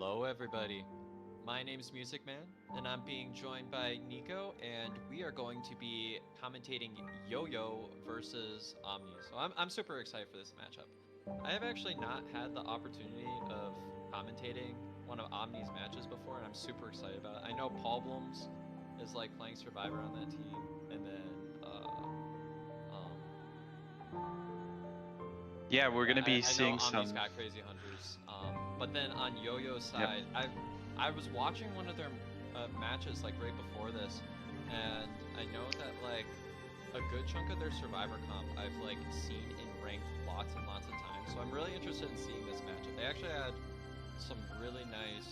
Hello, everybody. My name's Music Man, and I'm being joined by Nico, and we are going to be commentating Yo-Yo versus Omni. So I'm super excited for this matchup. I have actually not had the opportunity of commentating one of Omni's matches before, and I'm super excited about it. I know Paul Blooms is like playing Survivor on that team, and then yeah, we're gonna be I know seeing Omni's some. got Crazy Hunters, but then on Yo-Yo's side, I was watching one of their matches like right before this, and I know that like a good chunk of their Survivor comp I've like seen in ranked lots and lots of times. So I'm really interested in seeing this matchup. They actually had some really nice.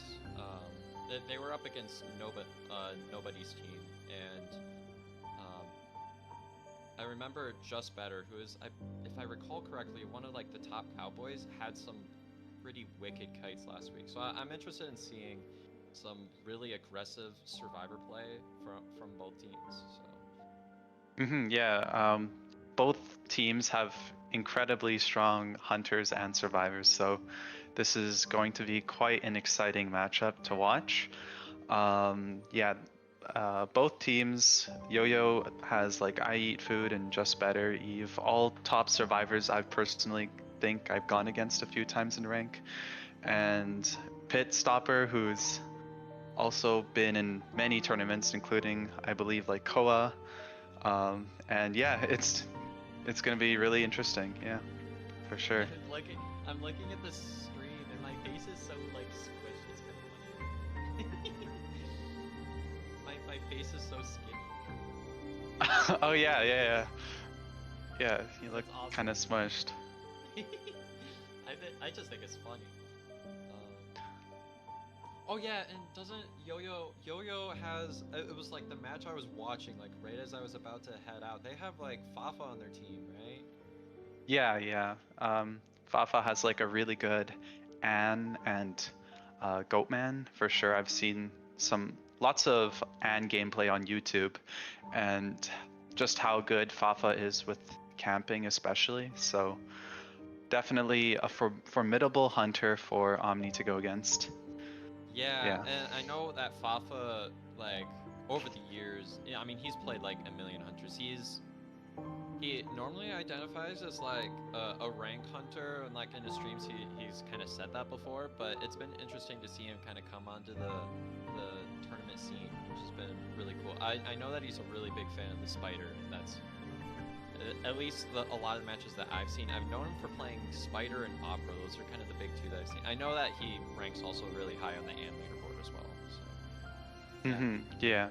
They were up against nobody's team, and I remember Just Better, who is, if I recall correctly, one of like the top cowboys, had some pretty wicked kites last week. So I'm interested in seeing some really aggressive Survivor play from both teams. So. Yeah, both teams have incredibly strong hunters and survivors, so this is going to be quite an exciting matchup to watch. Both teams, Yo-Yo has like I Eat Food and Just Better, Eve, all top survivors I've personally think I've gone against a few times in rank. And Pit Stopper, who's also been in many tournaments, including I believe like Koa. And yeah, it's gonna be really interesting, yeah, for sure. I'm looking at the screen and my face is so like squished. It's kind of funny. my face is so skinny. Oh yeah, you look awesome. kind of smushed. I just think it's funny. Oh yeah, and doesn't Yo-Yo has, it was like the match I was watching, like right as I was about to head out. They have like Fafa on their team, right? Yeah. Fafa has like a really good Anne and Goatman for sure. I've seen lots of Anne gameplay on YouTube, and just how good Fafa is with camping especially. So definitely a formidable hunter for Omni to go against. Yeah, and I know that Fafa, like, over the years, I mean, he's played like a million hunters. He normally identifies as like a rank hunter, and like in his streams he's kind of said that before, but it's been interesting to see him kind of come onto the tournament scene, which has been really cool. I know that he's a really big fan of the Spider, and that's at least a lot of the matches that I've seen. I've known him for playing Spider and Opera. Those are kind of the big two that I've seen. I know that he ranks also really high on the AN leaderboard as well. So. Yeah.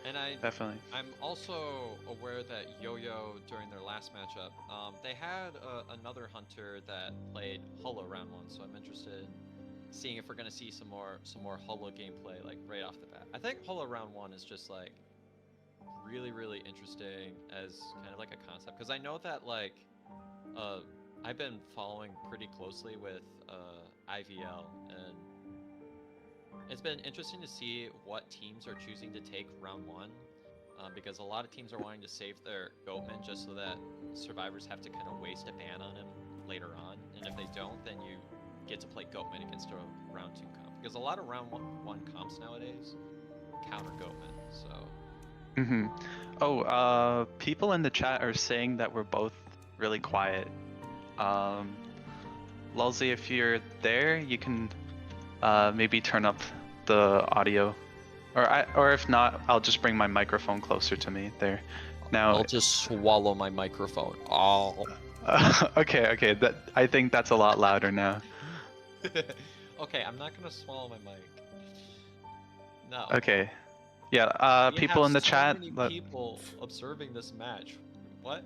And definitely. I'm also aware that Yo-Yo during their last matchup, they had another hunter that played Holo round one. So I'm interested in seeing if we're gonna see some more Holo gameplay like right off the bat. I think Holo round one is just like really interesting as kind of like a concept, because I know that like I've been following pretty closely with IVL, and it's been interesting to see what teams are choosing to take round one, because a lot of teams are wanting to save their Goatman just so that survivors have to kind of waste a ban on him later on, and if they don't, then you get to play Goatman against a round two comp, because a lot of round one comps nowadays counter Goatman. So People in the chat are saying that we're both really quiet. Lulzy, if you're there, you can maybe turn up the audio, or if not, I'll just bring my microphone closer to me there. Now I'll just swallow my microphone. Oh. Okay. I think that's a lot louder now. Okay, I'm not gonna swallow my mic. No. Okay. Yeah, people in the chat. Many people observing this match. What?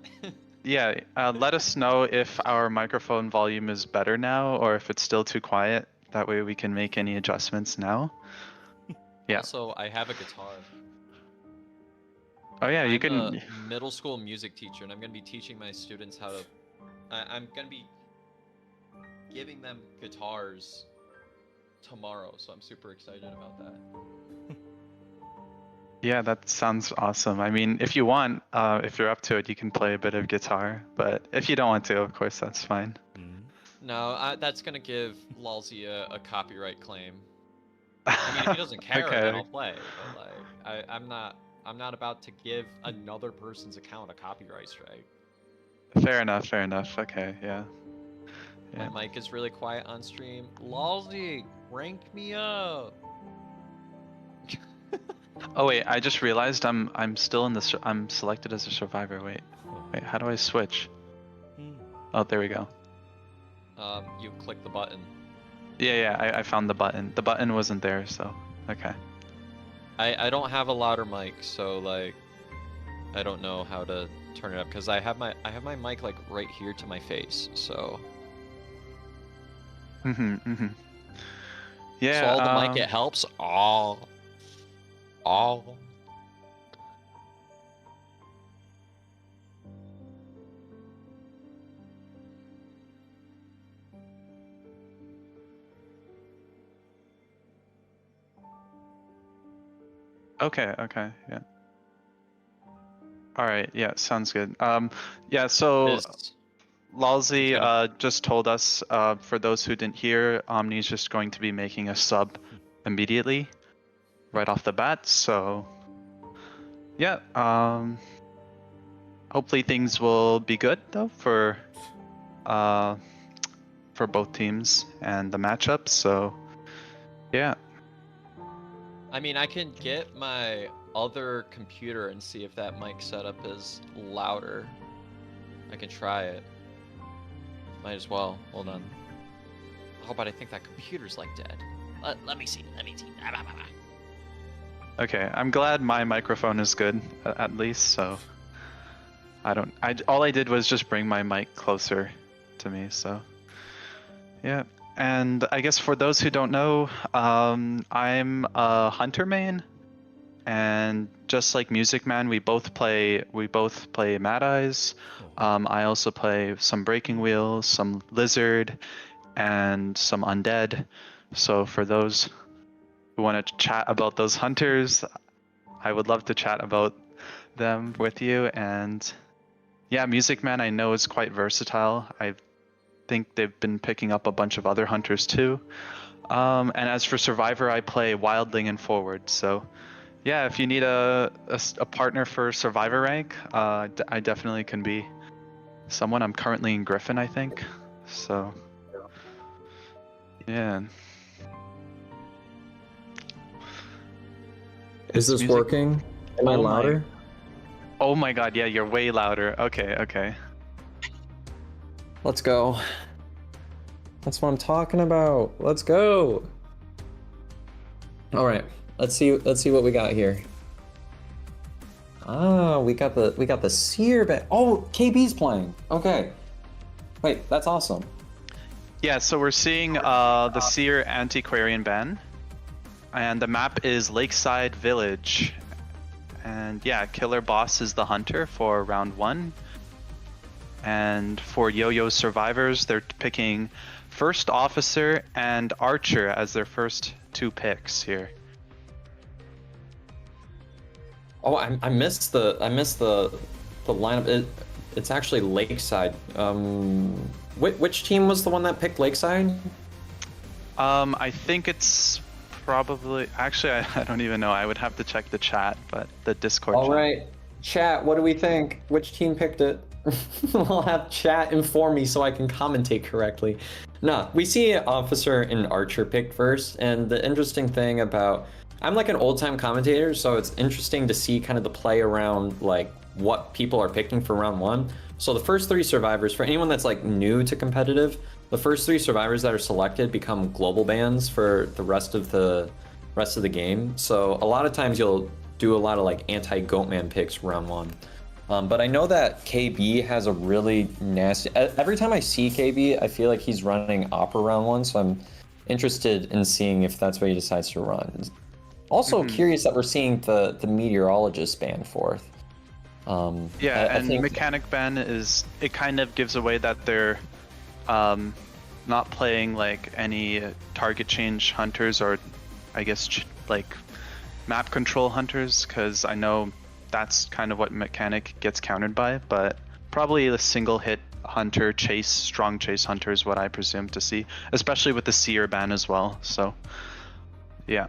Yeah, let us know if our microphone volume is better now or if it's still too quiet. That way we can make any adjustments now. Yeah. Also, I have a guitar. Oh yeah, you can. I'm a middle school music teacher, and I'm gonna be teaching my students how to. I'm gonna be giving them guitars tomorrow, so I'm super excited about that. Yeah, that sounds awesome. I mean, if you want, if you're up to it, you can play a bit of guitar. But if you don't want to, of course, that's fine. No, that's gonna give Lalzi a copyright claim. I mean, if he doesn't care, Okay. then I'll play. But like, I'm not about to give another person's account a copyright strike. Fair enough. Fair enough. Okay. Yeah. My mic is really quiet on stream. Lalzi, rank me up. Oh wait, I just realized I'm still in the I'm selected as a survivor. Wait, how do I switch? Oh, there we go. You click the button. Yeah, I found the button. The button wasn't there, so okay. I don't have a louder mic, so like, I don't know how to turn it up because I have my mic like right here to my face, so. Yeah. So all the mic it helps. All. Okay, yeah. All right, yeah, sounds good. Yeah, so Lalzi just told us, for those who didn't hear, Omni's just going to be making a sub immediately, right off the bat. So, yeah, hopefully things will be good though for both teams and the matchup. So, yeah. I mean, I can get my other computer and see if that mic setup is louder. I can try it. Might as well. Hold on. Oh, but I think that computer's like dead. Let me see. Okay, I'm glad my microphone is good at least. So all I did was just bring my mic closer to me. So yeah. And I guess for those who don't know, I'm a hunter main, and just like Music Man, we both play Mad Eyes. I also play some Breaking Wheels, some Lizard, and some Undead. So for those who want to chat about those hunters, I would love to chat about them with you. And yeah, Music Man I know is quite versatile. I think they've been picking up a bunch of other hunters too. And as for Survivor, I play Wildling and Forward. So yeah, if you need a partner for Survivor rank, I definitely can be someone. I'm currently in Griffin, I think. So yeah. Is this working? Am I louder? Oh my god, yeah, you're way louder. Okay. Let's go. That's what I'm talking about. Let's go. All right. Let's see what we got here. Ah, we got the Seer ban. Oh, KB's playing. Okay. Wait, that's awesome. Yeah, so we're seeing the Seer Antiquarian ban. And the map is Lakeside Village. And yeah, Killer Boss is the hunter for round 1. And for Yo-Yo survivors, they're picking First Officer and Archer as their first 2 picks here. Oh, I missed the lineup. It's actually Lakeside. Which team was the one that picked Lakeside? I think it's probably, actually I don't even know. I would have to check the chat, but the Discord All chat. right, chat, what do we think? Which team picked it? I'll have chat inform me so I can commentate correctly. No, we see Officer and Archer picked first, and the interesting thing about, I'm like an old-time commentator, so it's interesting to see kind of the play around like what people are picking for round 1. So the first 3 survivors, for anyone that's like new to competitive, the first 3 survivors that are selected become global bans for the rest of the game. So a lot of times you'll do a lot of like anti-Goatman picks round 1. But I know that KB has a really nasty... Every time I see KB, I feel like he's running Opera round 1, so I'm interested in seeing if that's what he decides to run. Also curious that we're seeing the Meteorologist ban forth. Yeah, I think Mechanic ban is... It kind of gives away that they're not playing like any target change hunters or I guess like map control hunters, because I know that's kind of what Mechanic gets countered by, but probably the single hit hunter chase, strong chase hunter is what I presume to see, especially with the seer ban as well. So, yeah.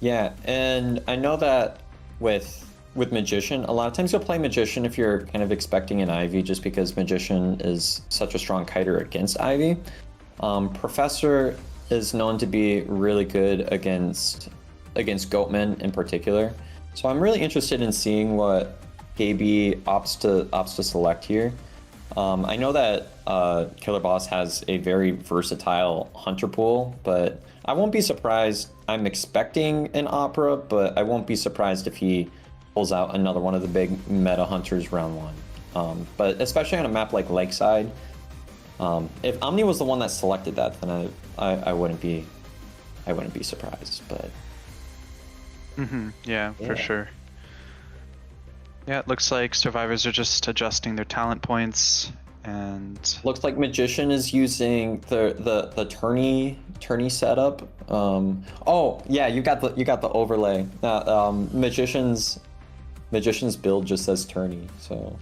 Yeah, and I know that with Magician, a lot of times you'll play Magician if you're kind of expecting an Ivy, just because Magician is such a strong kiter against Ivy. Professor is known to be really good against Goatman in particular. So I'm really interested in seeing what KB opts to select here. I know that Killer Boss has a very versatile hunter pool, but I won't be surprised. I'm expecting an Opera, but I won't be surprised if he pulls out another one of the big meta hunters round one. But especially on a map like Lakeside, if Omni was the one that selected that, then I wouldn't be surprised. But yeah, for sure. Yeah, it looks like survivors are just adjusting their talent points, and looks like Magician is using the tourney setup. Oh yeah, you got the overlay. Magician's build just says tourney, so.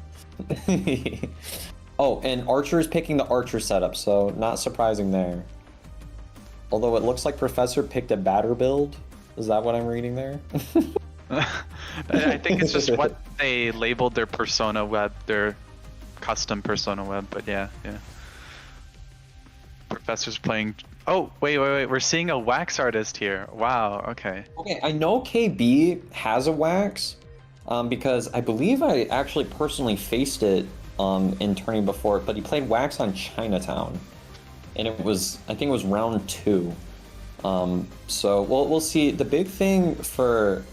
Oh, and Archer is picking the Archer setup, so not surprising there. Although it looks like Professor picked a batter build. Is that what I'm reading there? I think it's just what they labeled their persona web, their custom persona web, but yeah. Professor's playing. Oh, wait. We're seeing a wax artist here. Wow, okay. Okay, I know KB has a wax, because I believe I actually personally faced it in tourney before, but he played wax on Chinatown. And I think it was round 2. So we'll see. The big thing for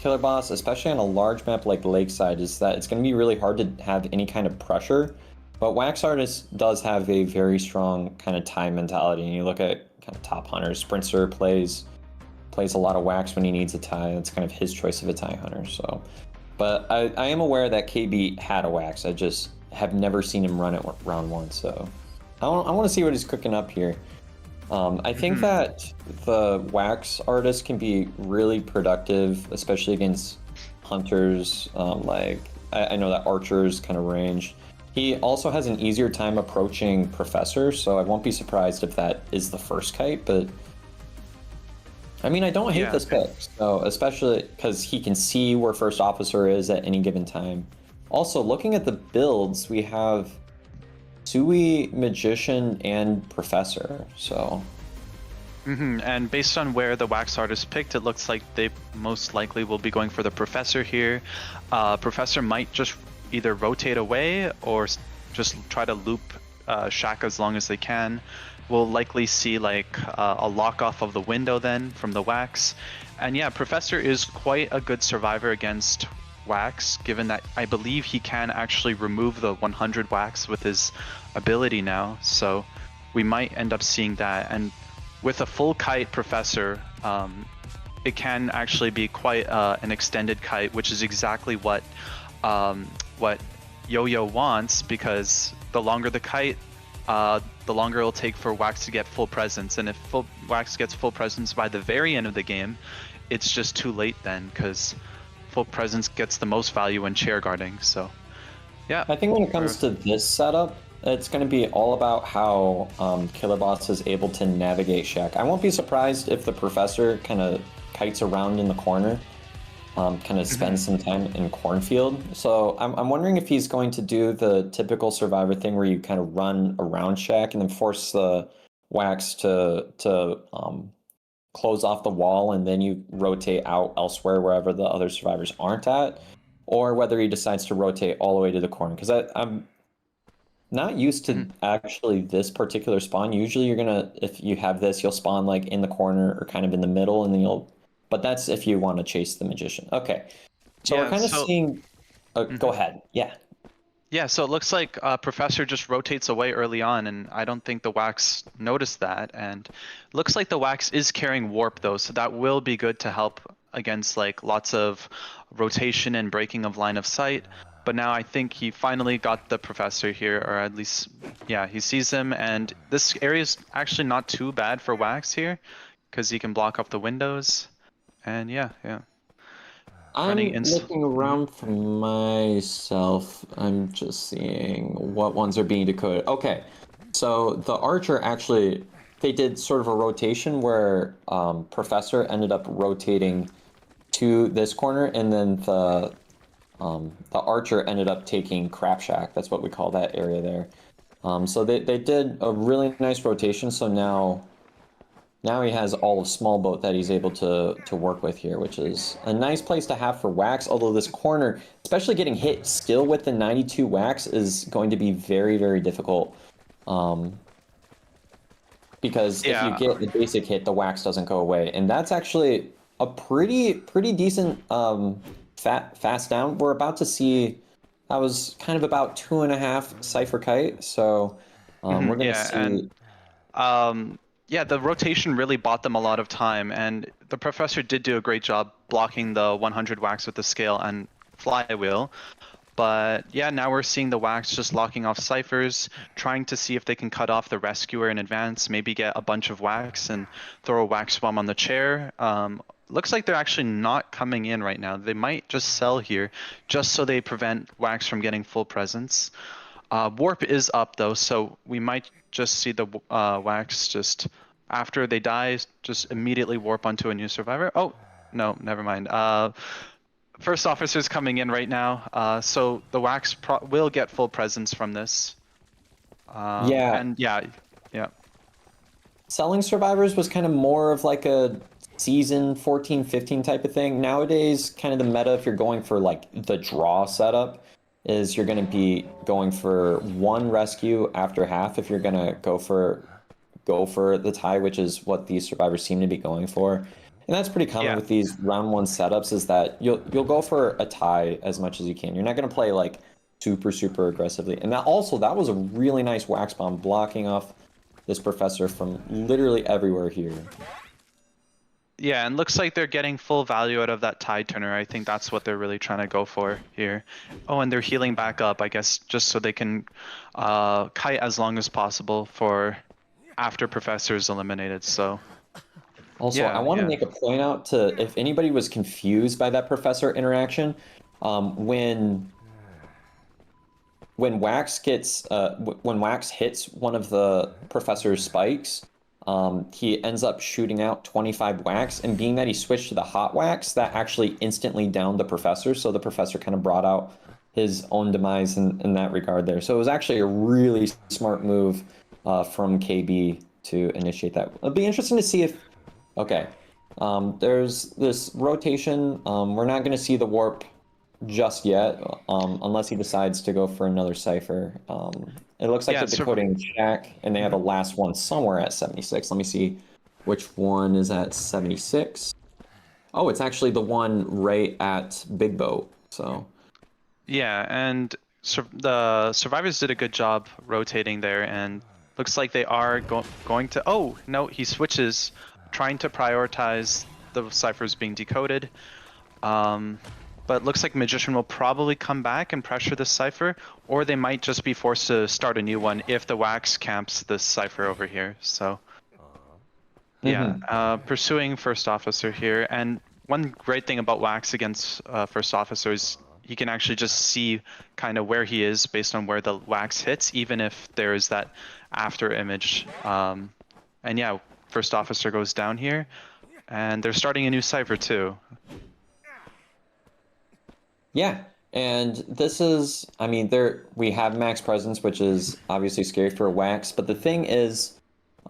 Killer Boss, especially on a large map like Lakeside, is that it's going to be really hard to have any kind of pressure. But Wax Artist does have a very strong kind of time mentality. And you look at kind of top hunters. Sprinter plays a lot of wax when he needs a tie. That's kind of his choice of a tie hunter. So, but I am aware that KB had a wax. I just have never seen him run it round 1. So I want to see what he's cooking up here. I think that the wax artist can be really productive, especially against hunters. Like I know that Archer's kind of ranged. He also has an easier time approaching Professor, so I won't be surprised if that is the first kite. But I mean, I don't hate this pick, so especially because he can see where First Officer is at any given time. Also, looking at the builds, we have Sui, Magician, and Professor, so. And based on where the wax artist picked, it looks like they most likely will be going for the Professor here. Professor might just either rotate away or just try to loop Shaka as long as they can. We'll likely see like a lock off of the window then from the wax. And yeah, Professor is quite a good survivor against wax, given that I believe he can actually remove the 100 wax with his ability now, so we might end up seeing that. And with a full kite Professor, it can actually be quite an extended kite, which is exactly what Yo-Yo wants, because the longer the kite, the longer it'll take for wax to get full presence. And if wax gets full presence by the very end of the game, it's just too late then, because full presence gets the most value when chair guarding. So yeah, I think when it comes to this setup, it's going to be all about how Killer Boss is able to navigate Shack. I won't be surprised if the Professor kind of kites around in the corner, kind of spends some time in cornfield. So I'm wondering if he's going to do the typical survivor thing where you kind of run around Shack and then force the wax to close off the wall, and then you rotate out elsewhere wherever the other survivors aren't at, or whether he decides to rotate all the way to the corner. Because I'm not used to actually this particular spawn. Usually you're gonna, if you have this, you'll spawn like in the corner or kind of in the middle, and then but that's if you want to chase the Magician. Okay, so we're kind of seeing, go ahead. Yeah, so it looks like Professor just rotates away early on, and I don't think the wax noticed that. And it looks like the wax is carrying warp though, so that will be good to help against like lots of rotation and breaking of line of sight. But now I think he finally got the Professor here, or at least, yeah, he sees him. And this area is actually not too bad for wax here, because he can block off the windows. And yeah. running I'm looking around for myself. I'm just seeing what ones are being decoded. Okay, so the Archer actually, they did sort of a rotation where Professor ended up rotating to this corner, and then the Archer ended up taking Crap Shack. That's what we call that area there. So they did a really nice rotation. So now he has all of Small Boat that he's able to work with here, which is a nice place to have for Wax. Although this corner, especially getting hit still with the 92 Wax, is going to be very, very difficult. Because if you get the basic hit, the Wax doesn't go away, and that's actually a pretty decent fast down. We're about to see. That was kind of about 2.5 Cypher Kite, so we're gonna see. And, yeah, the rotation really bought them a lot of time, and the Professor did do a great job blocking the 100 Wax with the scale and flywheel. But yeah, now we're seeing the Wax just locking off ciphers, trying to see if they can cut off the rescuer in advance, maybe get a bunch of Wax and throw a Wax bomb on the chair. Looks like they're actually not coming in right now. They might just sell here just so they prevent Wax from getting full presence. Warp is up though, so we might just see the Wax just after they die, just immediately warp onto a new survivor. Oh, no, never mind. First officer's coming in right now, so the Wax will get full presence from this. Yeah. And yeah. Selling survivors was kind of more of like a season 14, 15 type of thing. Nowadays, kind of the meta, if you're going for like the draw setup, is you're going to be going for one rescue after half if you're going to go for the tie, which is what these survivors seem to be going for. And that's pretty common with these round one setups, is that you'll go for a tie as much as you can. You're not going to play like super aggressively. And that was a really nice Wax bomb blocking off this Professor from literally everywhere here. Yeah, and looks like they're getting full value out of that tide turner. I think that's what they're really trying to go for here. Oh, and they're healing back up, I guess, just so they can kite as long as possible for after Professor is eliminated. So also, I want to make a point out to, if anybody was confused by that Professor interaction, when Wax gets when Wax hits one of the Professor's spikes, he ends up shooting out 25 Wax, and being that he switched to the hot Wax, that actually instantly downed the Professor, so the Professor kind of brought out his own demise in that regard there. So it was actually a really smart move from KB to initiate that. It'll be interesting to see if... Okay, there's this rotation. We're not going to see the warp just yet, unless he decides to go for another cipher. It looks like they're decoding Shack, and they have a last one somewhere at 76. Let me see which one is at 76. Oh, it's actually the one right at Big Boat. So yeah, and the survivors did a good job rotating there, and looks like they are going to... Oh, no, he switches, trying to prioritize the ciphers being decoded. But it looks like Magician will probably come back and pressure this cipher, or they might just be forced to start a new one if the Wax camps this cipher over here. So yeah, pursuing First Officer here. And one great thing about Wax against First Officer is he can actually just see kind of where he is based on where the Wax hits, even if there is that after image. And yeah, First Officer goes down here, and they're starting a new cipher too. Yeah, and this is, I mean, we have max presence, which is obviously scary for a Wax, but the thing is,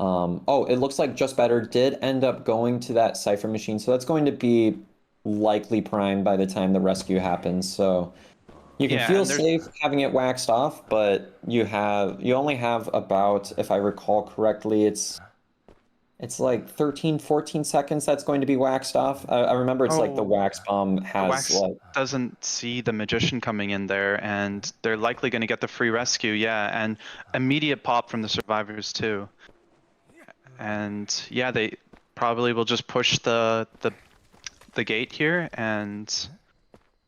oh, it looks like Just Better did end up going to that cipher machine, so that's going to be likely primed by the time the rescue happens, so you can feel safe having it waxed off, but you only have about, if I recall correctly, it's like 13, 14 seconds that's going to be waxed off. I remember it's like the Wax bomb has Wax doesn't see the Magician coming in there, and they're likely going to get the free rescue, and immediate pop from the survivors too. And yeah, they probably will just push the gate here, and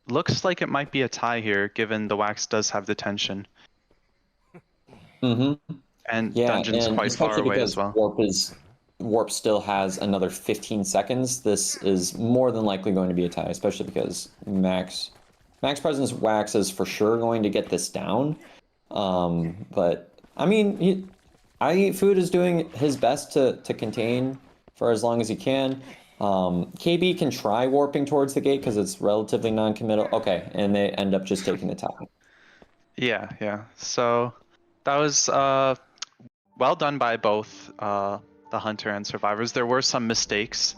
looks like it might be a tie here, given the Wax does have the tension. And Dungeon's quite far away as well. Warp is Warp still has another 15 seconds, this is more than likely going to be a tie, especially because Max Presence Wax is for sure going to get this down. But I mean, I Eat Food is doing his best to contain for as long as he can. KB can try warping towards the gate because it's relatively non-committal. Okay, and they end up just taking the top. Yeah. So that was well done by both the hunter and survivors. There were some mistakes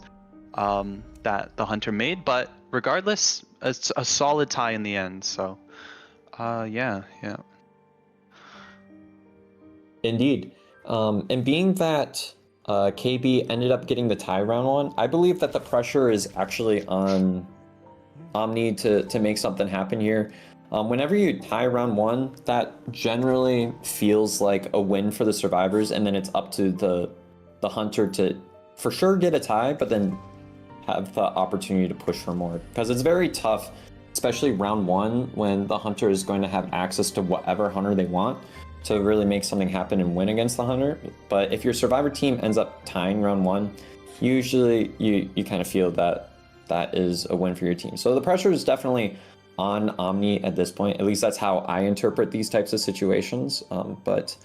that the hunter made, but regardless, it's a solid tie in the end. So yeah. Indeed. And being that KB ended up getting the tie round one, I believe that the pressure is actually on Omni to make something happen here. Whenever you tie round one, that generally feels like a win for the survivors, and then it's up to the hunter to for sure get a tie, but then have the opportunity to push for more. Because it's very tough, especially round one, when the hunter is going to have access to whatever hunter they want to really make something happen and win against the hunter. But if your survivor team ends up tying round one, usually you kind of feel that is a win for your team. So the pressure is definitely on Omni at this point. At least that's how I interpret these types of situations. But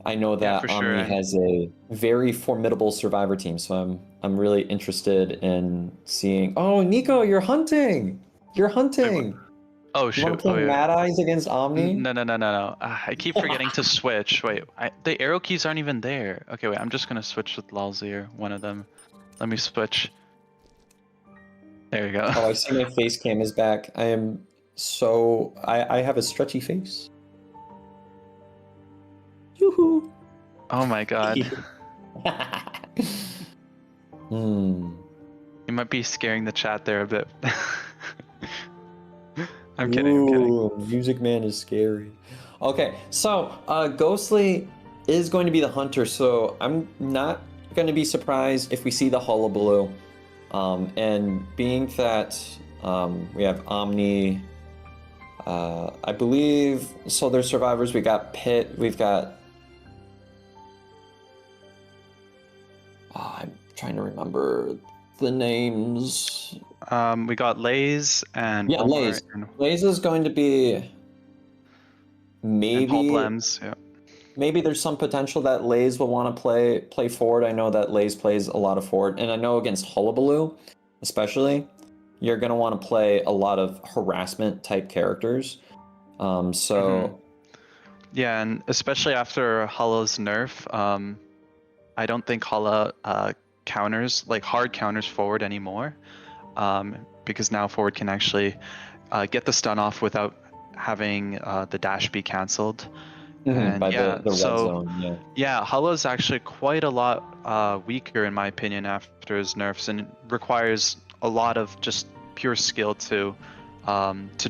I know that Omni has a very formidable survivor team, so I'm really interested in seeing. Oh, Nico, you're hunting! You're hunting! Oh shoot! You want to play Mad Eyes against Omni? No. I keep forgetting to switch. Wait, the arrow keys aren't even there. Okay, wait. I'm just gonna switch with Lalzir, one of them. Let me switch. There you go. Oh, I see my face cam is back. I am so I have a stretchy face. Yoo-hoo! Oh my god. You might be scaring the chat there a bit. I'm kidding. Music Man is scary. Okay, so Ghostly is going to be the hunter, so I'm not going to be surprised if we see the Hullabaloo. And being that we have Omni, I believe, so there's survivors. We got Pit, we've got. I'm trying to remember the names. We got Lays and yeah, Lays. Lays is going to be maybe. And Paul Blems, yeah. Maybe there's some potential that Lays will want to play forward. I know that Lays plays a lot of forward, and I know against Hullabaloo, especially, you're gonna want to play a lot of harassment type characters. Yeah, and especially after Hulla's nerf, I don't think Hulla counters like hard counters forward anymore, because now forward can actually get the stun off without having the dash be cancelled. And by the red zone, yeah, Hulla's actually quite a lot weaker in my opinion after his nerfs, and it requires a lot of just pure skill to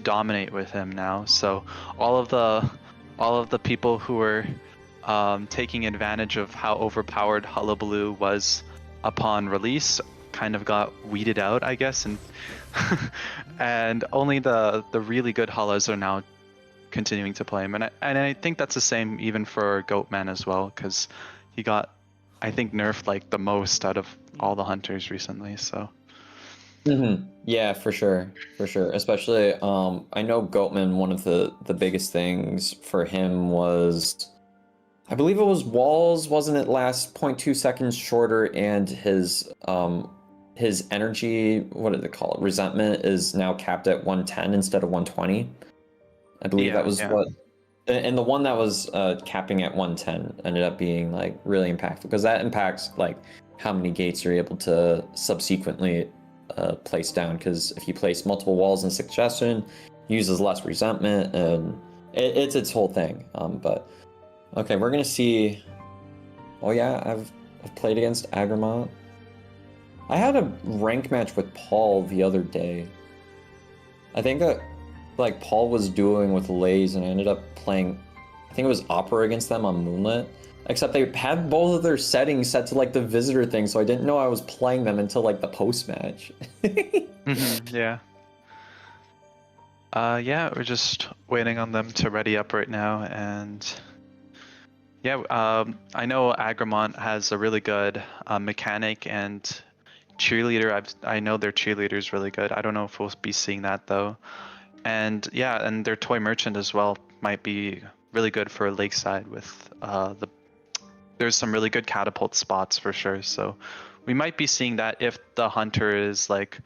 dominate with him now. So all of the people who were taking advantage of how overpowered Hullabaloo was upon release kind of got weeded out, I guess, and and only the really good Hullas are now continuing to play him, and I think that's the same even for Goatman as well, because he got, I think, nerfed like the most out of all the hunters recently. So yeah, for sure, especially I know Goatman, one of the biggest things for him was, I believe it was walls, wasn't it, last 0.2 seconds shorter, and his energy, what did they call it, resentment, is now capped at 110 instead of 120. I believe that was what, and the one that was capping at 110 ended up being like really impactful, because that impacts like how many gates you're able to subsequently place down, because if you place multiple walls in succession, uses less resentment, and it's its whole thing. But okay, we're gonna see. Oh yeah, I've played against Agramont. I had a rank match with Paul the other day. I think that like Paul was dueling with Lays, and I ended up playing, I think it was Opera against them on Moonlit, except they had both of their settings set to like the visitor thing, so I didn't know I was playing them until like the post match. Yeah, we're just waiting on them to ready up right now, and Yeah, I know Agramont has a really good mechanic and cheerleader. I know their cheerleader is really good. I don't know if we'll be seeing that though. And yeah, and their toy merchant as well might be really good for Lakeside with there's some really good catapult spots for sure. So we might be seeing that if the hunter is like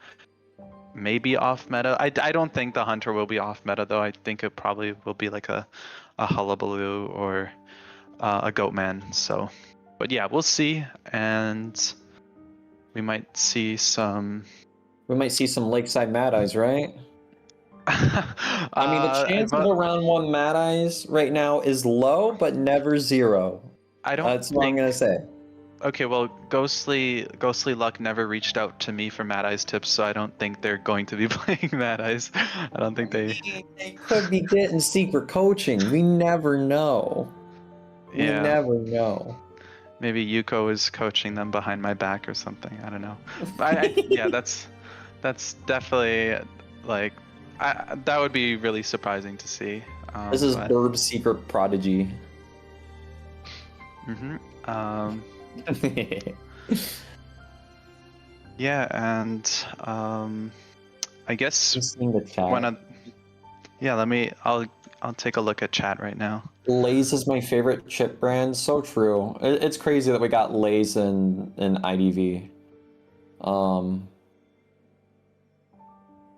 maybe off meta. I don't think the hunter will be off meta though. I think it probably will be like a hullabaloo or a goatman. So, but yeah, we'll see, and we might see some. We might see some Lakeside Mad Eyes, right? I mean, the chance of a round 1 Mad Eyes right now is low, but never zero. I don't That's what I'm gonna say. Okay, well, Ghostly Luck never reached out to me for Mad Eyes tips, so I don't think they're going to be playing Mad Eyes. I don't think they could be getting secret coaching. We never know. Yeah. We never know. Maybe Yuko is coaching them behind my back or something. I don't know. But yeah, that's definitely like that would be really surprising to see. This is Burb's secret prodigy. Yeah, and I guess I'll take a look at chat right now. Lay's is my favorite chip brand. So true. It's crazy that we got Lay's in IDV.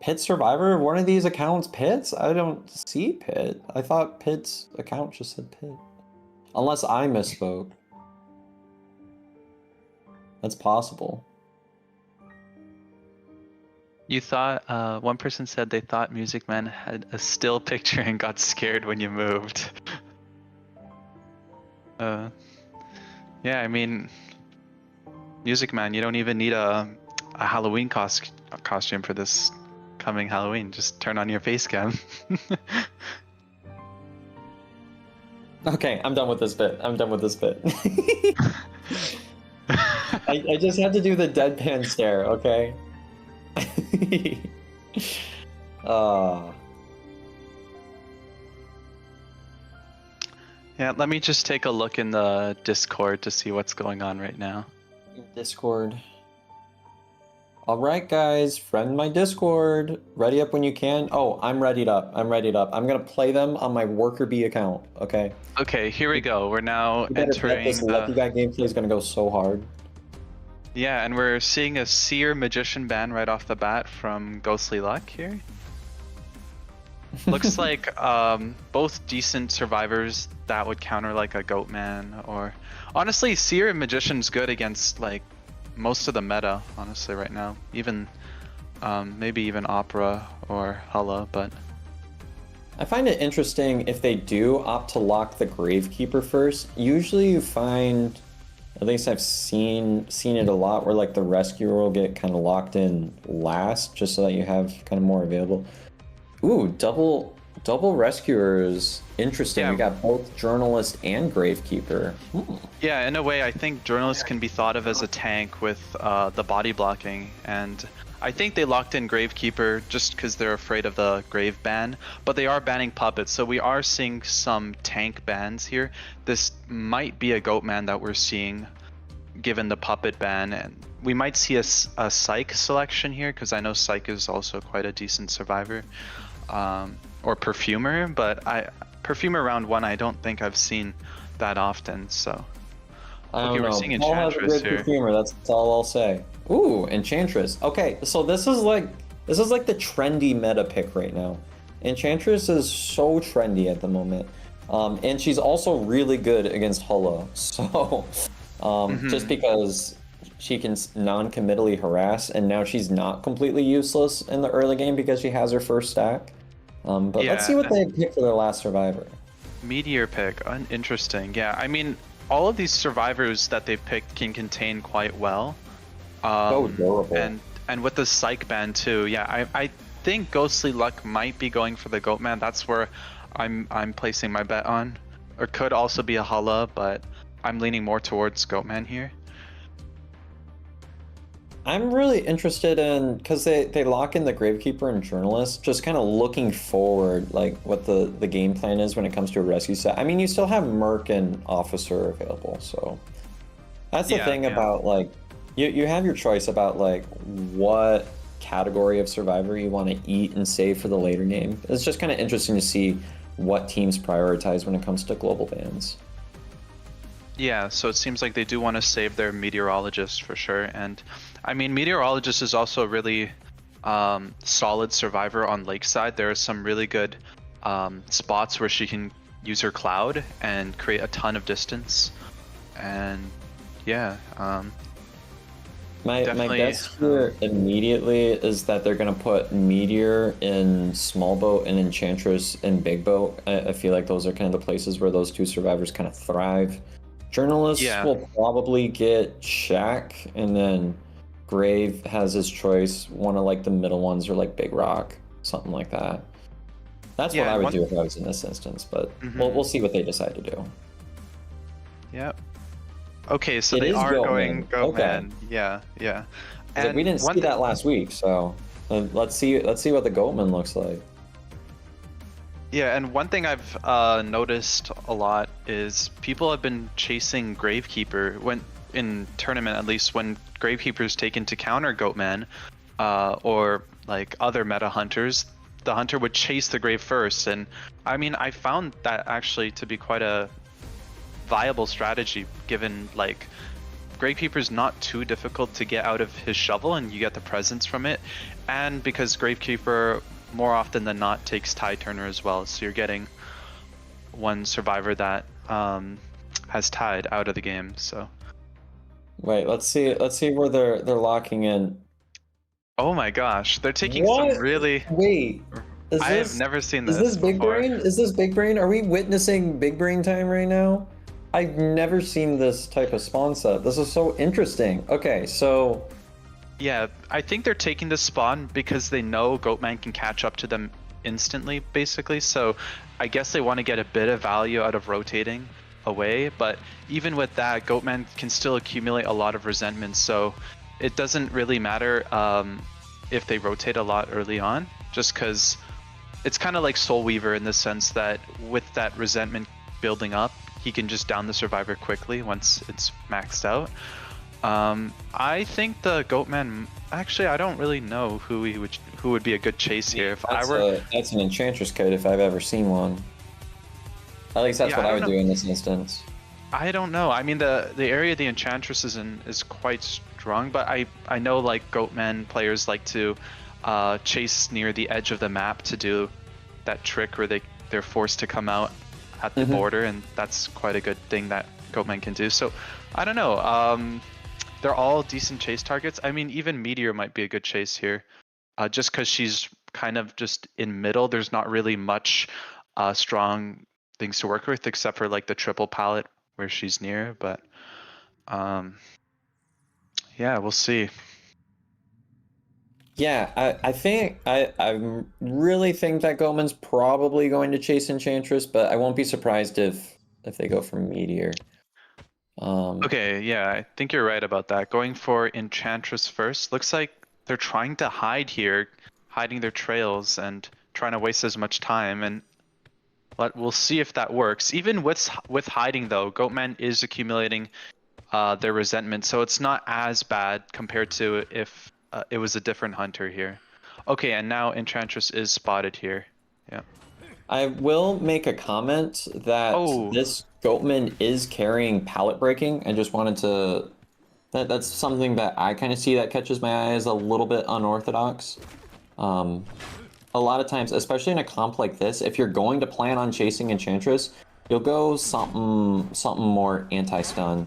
Pit Survivor, one of these accounts Pit's? I don't see Pit. I thought Pit's account just said Pit. Unless I misspoke. That's possible. You thought, one person said they thought Music Man had a still picture and got scared when you moved. Yeah, I mean, Music Man, you don't even need a Halloween costume for this coming Halloween. Just turn on your face cam. Okay, I'm done with this bit. I just had to do the deadpan stare, okay? Yeah, let me just take a look in the Discord to see what's going on right now. Discord. Alright guys, friend my Discord. Ready up when you can. Oh, I'm readied up. I'm gonna play them on my worker B account, okay? Okay, here we go. We're now entering this Lucky Guy gameplay is gonna go so hard. Yeah, and we're seeing a Seer Magician ban right off the bat from Ghostly Luck here. Looks like both decent survivors that would counter like a Goatman, or honestly, Seer and Magician's good against like most of the meta, honestly, right now. Even maybe even Opera or Hulla, but I find it interesting if they do opt to lock the Gravekeeper first. Usually you find, at least I've seen it a lot, where like the Rescuer will get kind of locked in last, just so that you have kind of more available. Ooh, double Rescuers. Interesting. Yeah. We got both Journalist and Gravekeeper. Yeah, in a way, I think Journalist can be thought of as a tank with the body blocking, and I think they locked in Gravekeeper just because they're afraid of the Grave ban, but they are banning Puppets, so we are seeing some tank bans here. This might be a Goatman that we're seeing, given the Puppet ban, and we might see a Psych selection here, because I know Psych is also quite a decent survivor. Or Perfumer, but Perfumer round 1 I don't think I've seen that often, so. Okay, we're seeing Enchantress here. Perfumer, that's all I'll say. Ooh, Enchantress. Okay, so this is like the trendy meta pick right now. Enchantress is so trendy at the moment. And she's also really good against Hulla. So just because she can non-committally harass, and now she's not completely useless in the early game because she has her first stack. But yeah, let's see what they pick for their last survivor. Meteor pick, interesting. Yeah, I mean, all of these survivors that they've picked can contain quite well. So durable. And with the Psych ban too, yeah, I think Ghostly Luck might be going for the Goatman. That's where I'm placing my bet on. Or could also be a Hulla, but I'm leaning more towards Goatman here. I'm really interested in because they lock in the Gravekeeper and Journalist, just kind of looking forward, like what the game plan is when it comes to a rescue set. I mean, you still have Merc and Officer available, so that's the Yeah, thing yeah. about like you have your choice about like what category of survivor you want to eat and save for the later game. It's just kind of interesting to see what teams prioritize when it comes to global bans. Yeah, so it seems like they do want to save their meteorologist for sure. And I mean, meteorologist is also a really solid survivor on Lakeside. There are some really good spots where she can use her cloud and create a ton of distance. And yeah, My definitely, guess here immediately is that they're gonna put Meteor in Small Boat and Enchantress in Big Boat. I feel like those are kind of the places where those two survivors kind of thrive. Journalists yeah, will probably get Shaq, and then Grave has his choice. One of like the middle ones, or like Big Rock, something like that. That's what Yeah, I and would one- do if I was in this instance, but Mhm. we'll see what they decide to do. yeah. Okay, so It they is are Goatman. going Okay. Goatman. Yeah, yeah. Like, we didn't one see thing- that last week, so let's see what the Goatman looks like. Yeah, and one thing I've noticed a lot is people have been chasing Gravekeeper when in tournament, at least when Gravekeeper's taken to counter Goatman, or like other meta hunters, the hunter would chase the Grave first, and I mean I found that actually to be quite a viable strategy, given like Gravekeeper's not too difficult to get out of his shovel, and you get the presence from it, and because Gravekeeper more often than not takes Tide Turner as well, so you're getting one survivor that has Tide out of the game. So Wait, let's see where they're locking in. oh my gosh, they're taking What? some really. Wait, is I this have never seen is this this Big before. Brain? Is this Big Brain? Are we witnessing Big Brain time right now? I've never seen this type of spawn set. This is so interesting. Okay, so Yeah, I think they're taking this spawn because they know Goatman can catch up to them instantly, basically. So I guess they want to get a bit of value out of rotating away. But even with that, Goatman can still accumulate a lot of resentment. So it doesn't really matter if they rotate a lot early on, just because it's kind of like Soul Weaver in the sense that with that resentment building up, he can just down the survivor quickly once it's maxed out. I think the Goatman. Actually, I don't really know who would be a good chase here. If I were, that's an Enchantress code if I've ever seen one. At least that's Yeah, what I I don't would know. do in this instance. I don't know. I mean, the area the Enchantress is in is quite strong, but I know like Goatman players like to chase near the edge of the map to do that trick where they're forced to come out at the border, and that's quite a good thing that Goatman can do. So I don't know. They're all decent chase targets. I mean, even Meteor might be a good chase here, just because she's kind of just in middle. There's not really much strong things to work with except for like the triple pallet where she's near. But yeah, we'll see. Yeah, I think I really think that Goatman's probably going to chase Enchantress, but I won't be surprised if they go for Meteor. Okay, yeah, I think you're right about that. Going for Enchantress first. Looks like they're trying to hide here, hiding their trails and trying to waste as much time. And we'll see if that works. Even with hiding though, Goatman is accumulating their resentment, so it's not as bad compared to if it was a different hunter here. Okay, and now Enchantress is spotted here. Yeah. I will make a comment that Oh. this Goatman is carrying pallet breaking. I just wanted to that's something that I kind of see that catches my eye as a little bit unorthodox. A lot of times, especially in a comp like this, if you're going to plan on chasing Enchantress, you'll go something more anti-stun.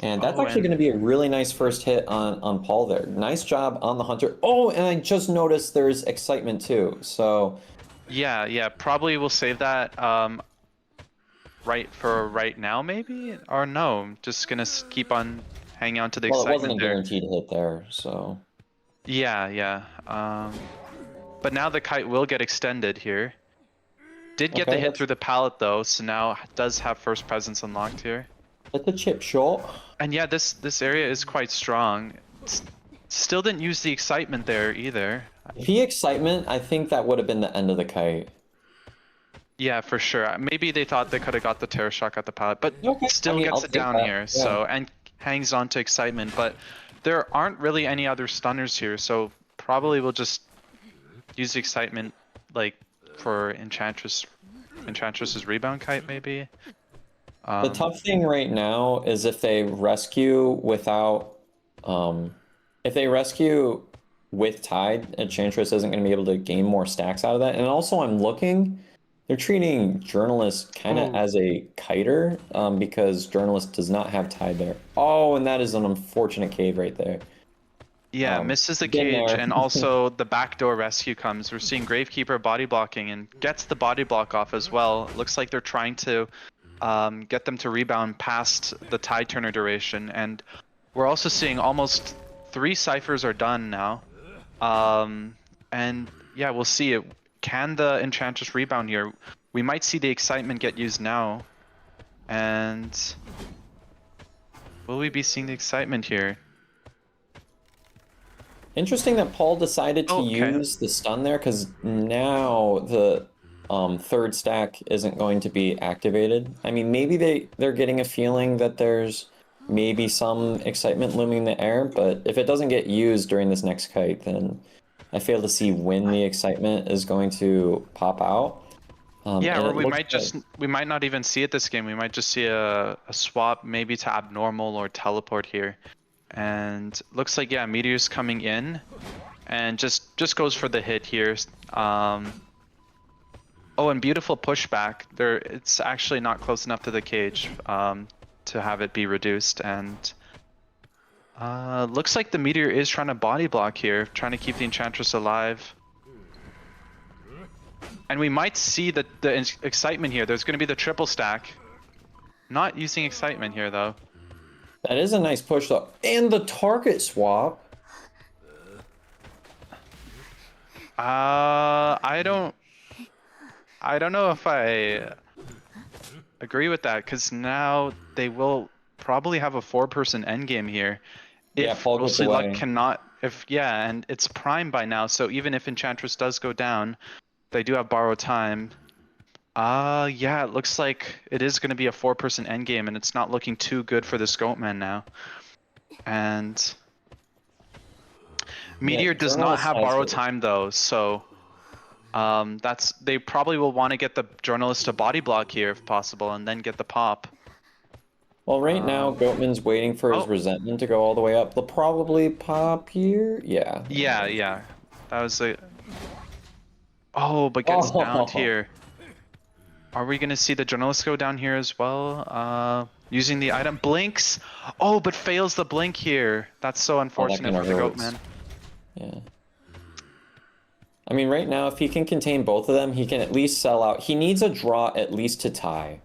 And that's actually going to be a really nice first hit on Paul there. Nice job on the hunter. Oh, and I just noticed there's excitement too. So Yeah, probably we'll save that right now maybe, or no, just gonna keep on hanging on to the well, it excitement wasn't a there. guaranteed hit there, so Yeah. But now the kite will get extended here. Did get the Okay, hit through the pallet though, so now does have first presence unlocked here. hit the chip shot. And yeah, this area is quite strong. It's Still didn't use the excitement there either. If he excitement, I think that would have been the end of the kite. Yeah, for sure. Maybe they thought they could have got the terror shock at the pilot, but Okay, still I mean, gets I'll it take down that. here. Yeah. So and hangs on to excitement, but there aren't really any other stunners here, so probably we'll just use the excitement like for Enchantress's rebound kite maybe. The tough thing right now is if they rescue without, if they rescue with Tide, Enchantress isn't going to be able to gain more stacks out of that. And also, I'm looking, they're treating Journalist kind of Ooh. as a kiter, because Journalist does not have Tide there. Oh, and that is an unfortunate cave right there. Yeah, misses the been cage, there. and also the backdoor rescue comes. We're seeing Gravekeeper body blocking and gets the body block off as well. Looks like they're trying to get them to rebound past the tide turner duration, and we're also seeing almost 3 ciphers are done now. And yeah, we'll see it. Can the Enchantress rebound here? We might see the excitement get used now, and will we be seeing the excitement here? Interesting that Paul decided to use the stun there, because now the third stack isn't going to be activated. I mean, maybe they're getting a feeling that there's maybe some excitement looming in the air, but if it doesn't get used during this next kite, then I fail to see when the excitement is going to pop out. Yeah, and or it we looks might like- we might not even see it this game. We might just see a swap maybe to abnormal or teleport here. And looks like, yeah, Meteor's coming in and just goes for the hit here. Oh, and beautiful pushback. It's actually not close enough to the cage to have it be reduced. And looks like the Meteor is trying to body block here, trying to keep the Enchantress alive. And we might see the excitement here. There's going to be the triple stack. Not using excitement here, though. That is a nice push, though. And the target swap. I don't know if I agree with that, because now they will probably have a 4-person endgame here. If Paul gets Ghostly Luck away. cannot, and it's prime by now, so even if Enchantress does go down, they do have borrowed time. Yeah, it looks like it is going to be a 4-person endgame, and it's not looking too good for the Scopeman now. And Meteor does not have borrowed time though, so they probably will want to get the Journalist to body block here if possible, and then get the pop. Well, right now, Goatman's waiting for his resentment to go all the way up. They'll probably pop here. Yeah. Yeah. That was a... Oh, but gets downed here. Are we going to see the Journalist go down here as well? Using the item. Blinks! Oh, but fails the blink here. That's so unfortunate for the Goatman. Yeah. I mean, right now, if he can contain both of them, he can at least sell out. He needs a draw at least to tie.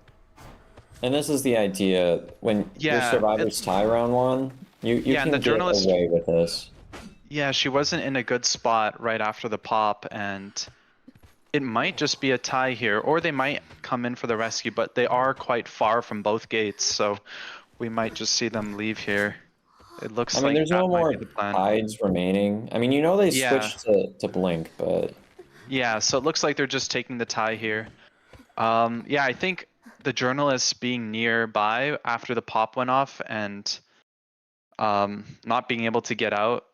And this is the idea. When your survivors tie round 1, you can get away with this. Yeah, she wasn't in a good spot right after the pop, and it might just be a tie here, or they might come in for the rescue, but they are quite far from both gates, so we might just see them leave here. It looks like there's no more tides remaining. I mean, they switched to blink, but... Yeah, so it looks like they're just taking the tie here. Yeah, I think the Journalist being nearby after the pop went off and not being able to get out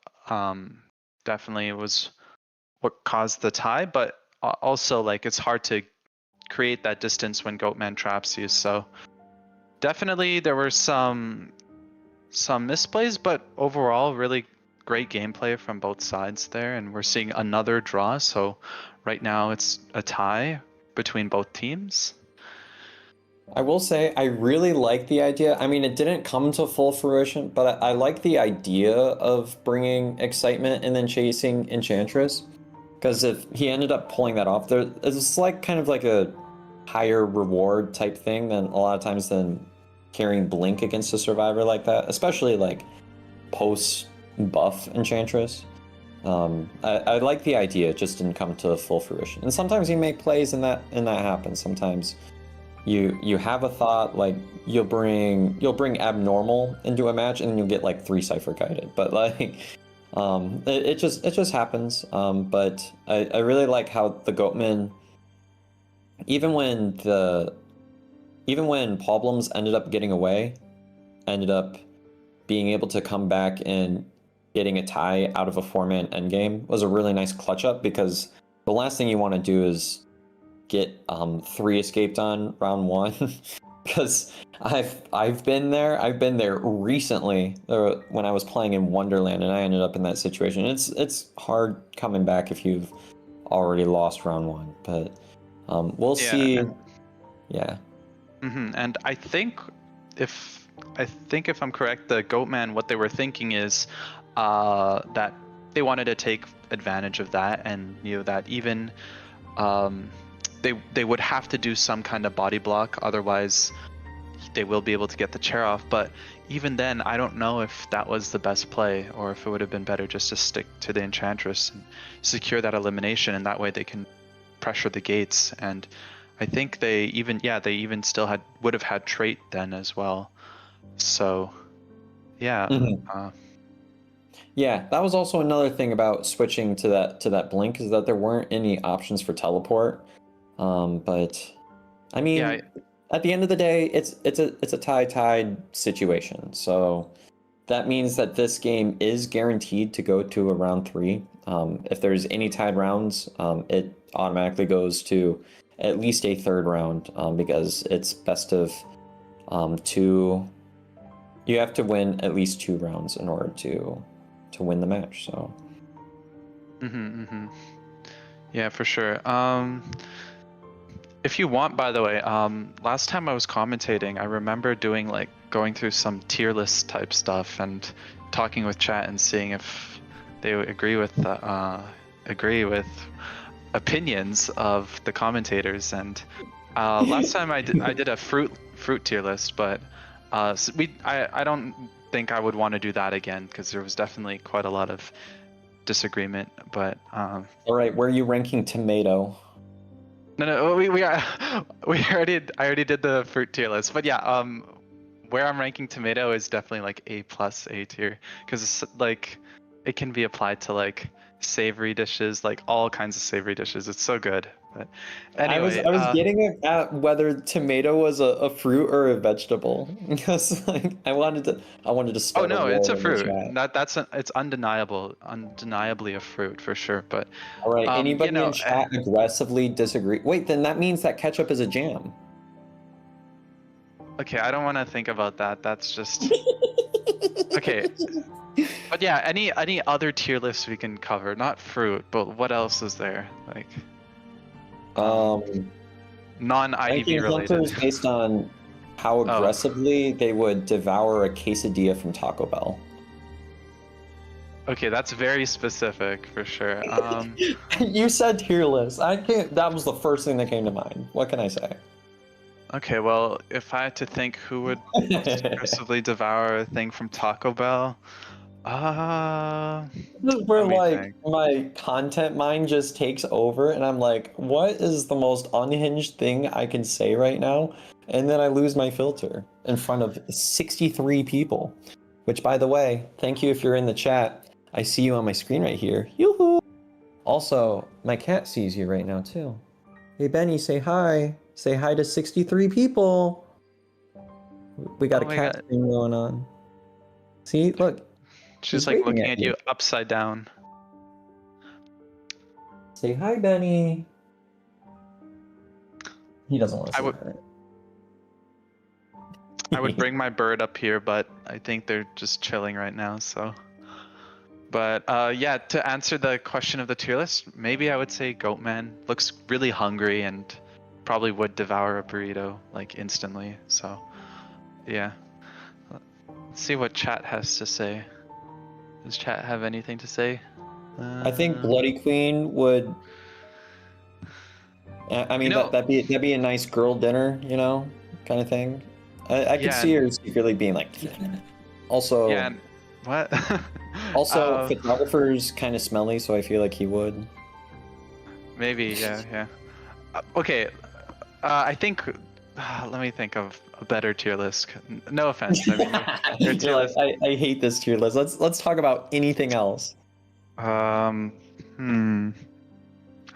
definitely was what caused the tie, but also, like, it's hard to create that distance when Goatman traps you, so definitely there were some misplays, but overall really great gameplay from both sides there, and we're seeing another draw, so right now it's a tie between both teams. I will say I really like the idea. I mean, it didn't come to full fruition, but I like the idea of bringing excitement and then chasing Enchantress, because if he ended up pulling that off, it's like kind of like a higher reward type thing than a lot of times than carrying blink against a survivor like that, especially like post buff Enchantress. I like the idea, it just didn't come to full fruition. And sometimes you make plays and that happens. Sometimes you have a thought, like you'll bring abnormal into a match and then you'll get like 3 cipher guided. But like It just happens. But I really like how the Goatman, even when Problems ended up getting away, ended up being able to come back and getting a tie out of a 4-man endgame was a really nice clutch up, because the last thing you want to do is get 3 escaped on round 1. Because I've been there. I've been there recently when I was playing in Wonderland, and I ended up in that situation. It's hard coming back if you've already lost round 1, but we'll see. Yeah. And I think if I'm correct, the Goatman, what they were thinking is that they wanted to take advantage of that, and that even they would have to do some kind of body block, otherwise they will be able to get the chair off. But even then, I don't know if that was the best play, or if it would have been better just to stick to the Enchantress and secure that elimination, and that way they can pressure the gates. And I think they even still would have had trait then as well. So yeah. Yeah, that was also another thing about switching to that blink, is that there weren't any options for teleport. But I mean, at the end of the day, it's a tied situation. So that means that this game is guaranteed to go to a round 3. If there's any tied rounds, it automatically goes to at least a 3rd round, because it's best of 2. You have to win at least 2 rounds in order to win the match. So. Yeah, for sure. If you want, by the way, last time I was commentating, I remember going through some tier list type stuff and talking with chat and seeing if they would agree with opinions of the commentators. And last time I did a fruit tier list, but I don't think I would want to do that again, because there was definitely quite a lot of disagreement. But all right, where are you ranking tomato? No, I already did the fruit tier list. But yeah, where I'm ranking tomato is definitely like A+, A tier, because it's like it can be applied to like savory dishes, like all kinds of savory dishes. It's so good. But anyway, I was getting at whether tomato was a fruit or a vegetable, because like I wanted to start. Oh no, it's a fruit. It's undeniably a fruit for sure. But all right, anybody in chat aggressively disagree? Wait, then that means that ketchup is a jam. Okay, I don't want to think about that. That's just okay. But yeah, any other tier lists we can cover? Not fruit, but what else is there? Like non-IDV related. Hunters based on how aggressively they would devour a quesadilla from Taco Bell. Okay, that's very specific for sure. You said tier list. I can't. That was the first thing that came to mind. What can I say? Okay, well, if I had to think who would aggressively devour a thing from Taco Bell, this is where like my content mind just takes over, and I'm like, what is the most unhinged thing I can say right now? And then I lose my filter in front of 63 people. Which, by the way, thank you if you're in the chat. I see you on my screen right here. Yoo-hoo! Also, my cat sees you right now too. Hey Benny, say hi. Say hi to 63 people. We got a cat thing going on. See, look. She's like looking at you upside down. Say hi, Benny. He doesn't want to say hi. I would bring my bird up here, but I think they're just chilling right now, so. But yeah, to answer the question of the tier list, maybe I would say Goatman. Looks really hungry and probably would devour a burrito like instantly. So yeah, let's see what chat has to say. Does chat have anything to say? I think Bloody Queen would. I mean, that'd be a nice girl dinner, kind of thing. I could see her secretly being like. Also. Yeah. What? Also, photographer's kind of smelly, so I feel like he would. Maybe, yeah. Okay, I think. Let me think of a better tier list. No offense. I mean, your tier list. I hate this tier list. Let's talk about anything else. I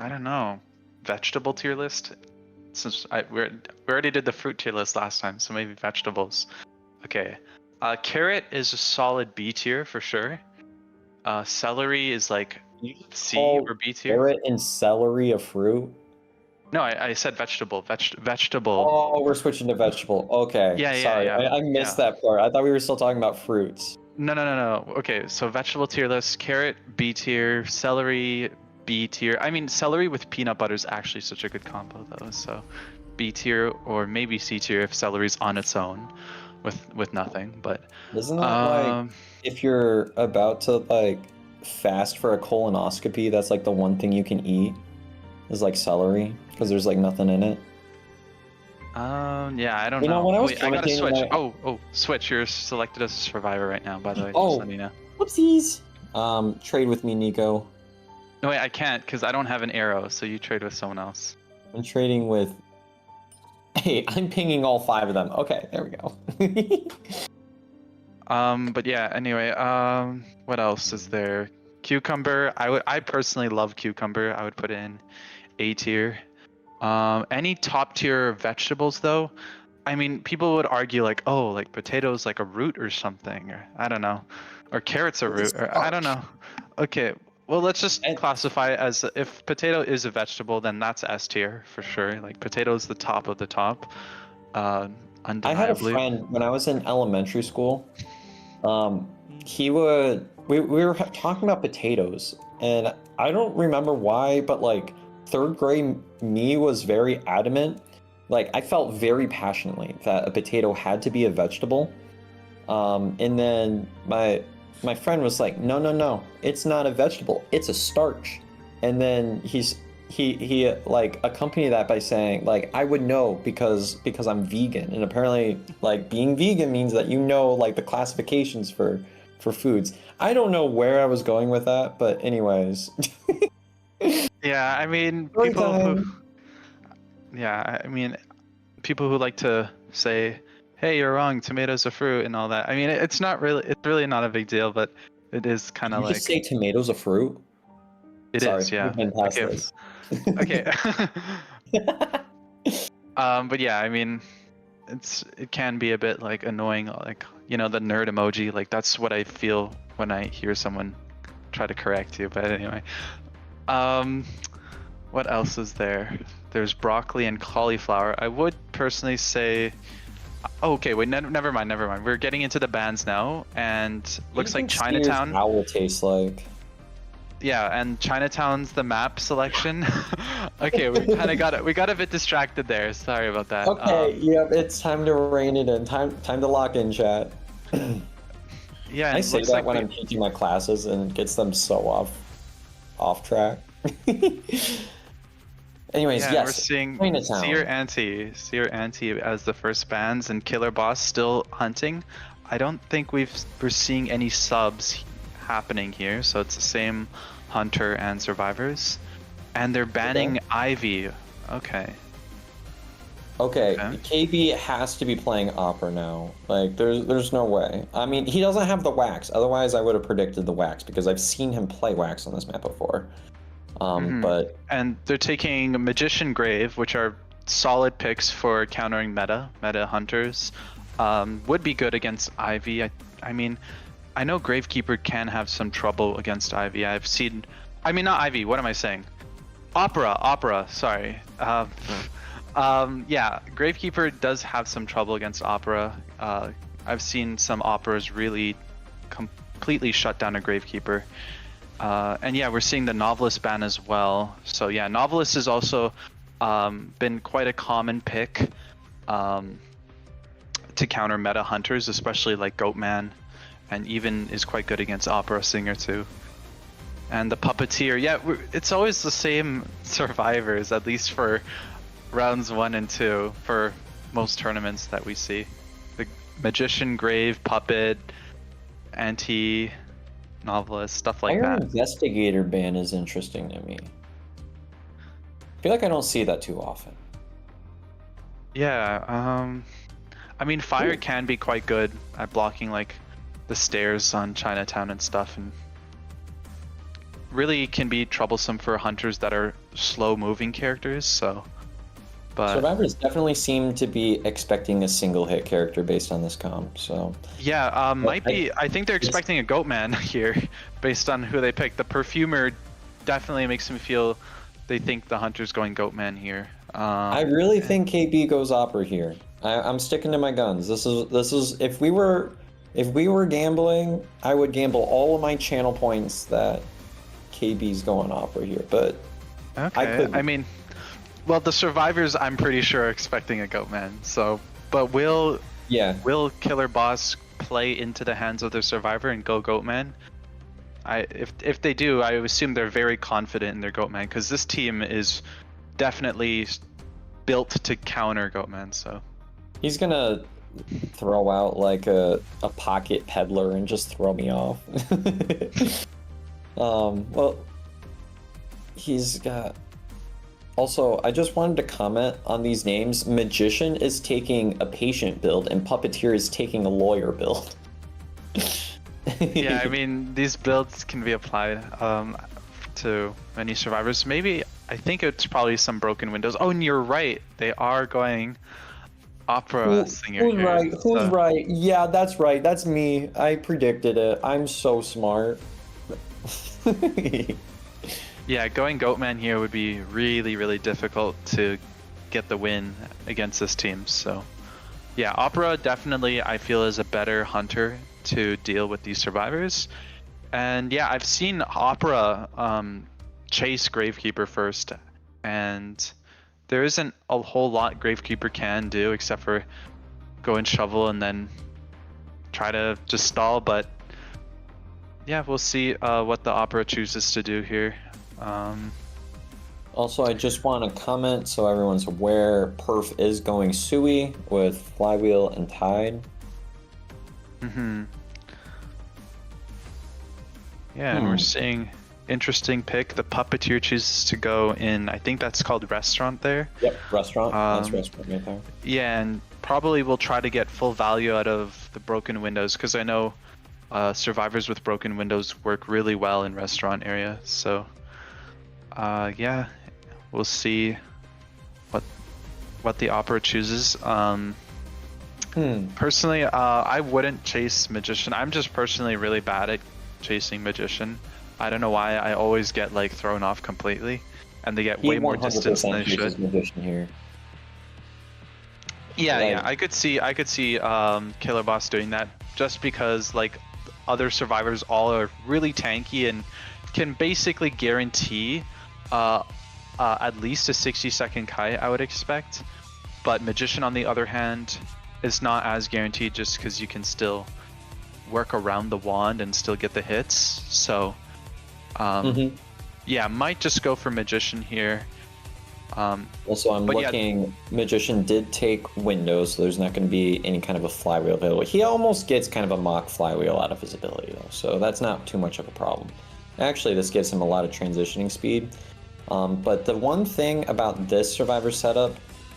don't know. Vegetable tier list? Since we already did the fruit tier list last time, so maybe vegetables. Okay. Carrot is a solid B tier for sure. Celery is like C or B tier. Carrot and celery a fruit? No, I said vegetable. Vegetable. Oh, we're switching to vegetable. Okay. Yeah, Sorry, yeah. I missed that part. I thought we were still talking about fruits. No. Okay, so vegetable tier list: carrot B tier, celery B tier. I mean, celery with peanut butter is actually such a good combo though. So B tier or maybe C tier if celery's on its own, with nothing. But Isn't that like if you're about to like fast for a colonoscopy, that's like the one thing you can eat is like celery because there's like nothing in it. Yeah, I don't You know, know. when I was Wait, I gotta commentating, switch. I- Oh, switch. You're selected as a survivor right now, by the way. Oh. Just letting you know. Whoopsies. Trade with me, Nico. No, wait, I can't because I don't have an arrow. So you trade with someone else. I'm trading with. Hey, I'm pinging all 5 of them. Okay, there we go. But yeah. Anyway, what else is there? Cucumber. I personally love cucumber. I would put it in A tier. Any top tier vegetables though? I mean, people would argue like, oh, like potatoes like a root or something, or I don't know, or carrots a root, or I don't know. Okay, well let's just classify it as if potato is a vegetable, then that's S tier for sure. Like potato is the top of the top, undeniably. I had a friend when I was in elementary school. He would. We were talking about potatoes, and I don't remember why, but like 3rd grade me was very adamant. Like I felt very passionately that a potato had to be a vegetable. And then my friend was like, no, it's not a vegetable, it's a starch. And then he like accompanied that by saying like I would know because I'm vegan, and apparently like being vegan means that you know like the classifications for foods. I don't know where I was going with that, but anyways. Yeah, I mean people who like to say, "Hey, you're wrong. Tomatoes are fruit," and all that. I mean, it's really not a big deal, but it is kind of like. Just say tomatoes a fruit? It Sorry, is, yeah. we've been past Okay. this. Okay. But yeah, I mean, it can be a bit like annoying, like the nerd emoji. Like that's what I feel when I hear someone try to correct you. But anyway, what else is there? There's broccoli and cauliflower. I would personally say. Oh, okay, wait, never mind. We're getting into the bands now, and looks like Chinatown. How will taste like? Yeah, and Chinatown's the map selection. Okay, we kind of got it. We got a bit distracted there. Sorry about that. Okay, yep, it's time to rein it in. Time to lock in, chat. Yeah, I say that when I'm teaching my classes, and it gets them so off track. Anyways, yeah, yes, we're seeing Chinatown. Seer Anti as the first bands, and Killer Boss still hunting. I don't think we're seeing any subs happening here, so it's the same hunter and survivors, and they're banning Ivy. Okay, KB has to be playing Opera now. Like, there's no way. I mean, he doesn't have the wax. Otherwise, I would have predicted the wax because I've seen him play wax on this map before. But and they're taking Magician Grave, which are solid picks for countering meta hunters. Would be good against Ivy. I mean, I know Gravekeeper can have some trouble against Ivy. I've seen, I mean, not Ivy. What am I saying? Opera. Sorry. Yeah, Gravekeeper does have some trouble against Opera. I've seen some Operas really completely shut down a Gravekeeper. And yeah, we're seeing the Novelist ban as well. So yeah, Novelist has also been quite a common pick to counter meta hunters, especially like Goatman, and even is quite good against Opera Singer too. And the Puppeteer, yeah, it's always the same survivors, at least for rounds 1 and 2 for most tournaments that we see. The Magician, Grave, Puppet, Anti, Novelist, stuff like that. Investigator ban is interesting to me. I feel like I don't see that too often. Yeah, I mean, Fire can be quite good at blocking like the stairs on Chinatown and stuff, and really can be troublesome for hunters that are slow moving characters. So, but Survivors definitely seem to be expecting a single hit character based on this comp. So yeah, might be. I think they're it's- expecting a Goatman here, based on who they picked. The Perfumer definitely makes me feel they think the hunter's going Goatman here. I really think KB goes Opera here. I'm sticking to my guns. This is if we were gambling, I would gamble all of my channel points that KB's going Opera here. But Okay, I mean, well, the survivors I'm pretty sure are expecting a Goatman. So, but will Killer Boss play into the hands of the survivor and go Goatman? If they do, I assume they're very confident in their Goatman, because this team is definitely built to counter Goatman. So he's gonna throw out like a pocket peddler and just throw me off. Well, he's got. Also, I just wanted to comment on these names. Magician is taking a patient build, and Puppeteer is taking a lawyer build. yeah, I mean, these builds can be applied to many survivors. Maybe, I think it's probably some broken windows. Oh, and you're right. They are going opera singer Who's here. right? Who's right? Yeah, that's right. That's me. I predicted it. I'm so smart. Yeah, going Goatman here would be really, really difficult to get the win against this team. So, yeah, Opera definitely I feel is a better hunter to deal with these survivors. And yeah, I've seen Opera chase Gravekeeper first, and there isn't a whole lot Gravekeeper can do except for go and shovel and then try to just stall. But yeah, we'll see what the Opera chooses to do here. Also, I just want to comment so everyone's aware, Perf is going Sui with Flywheel and Tide. Yeah, and we're seeing interesting pick. The Puppeteer chooses to go in, I think that's called Restaurant there. Yep, Restaurant. That's Restaurant right there. Yeah, and probably will try to get full value out of the broken windows, because I know survivors with broken windows work really well in Restaurant area. So yeah, we'll see what the Opera chooses. Personally, I wouldn't chase Magician. I'm just personally really bad at chasing Magician. I don't know why. I always get like thrown off completely, and they get way more distance than they should. Magician here. Yeah, I could see Killer Boss doing that, just because like other survivors all are really tanky and can basically guarantee at least a 60-second kite, I would expect. But Magician, on the other hand, is not as guaranteed, just because you can still work around the wand and still get the hits. So yeah, might just go for Magician here. Also, I'm looking. Yeah. Magician did take windows, so there's not going to be any kind of a flywheel available. He almost gets kind of a mock flywheel out of his ability, though, so that's not too much of a problem. Actually, this gives him a lot of transitioning speed. But the one thing about this Survivor setup,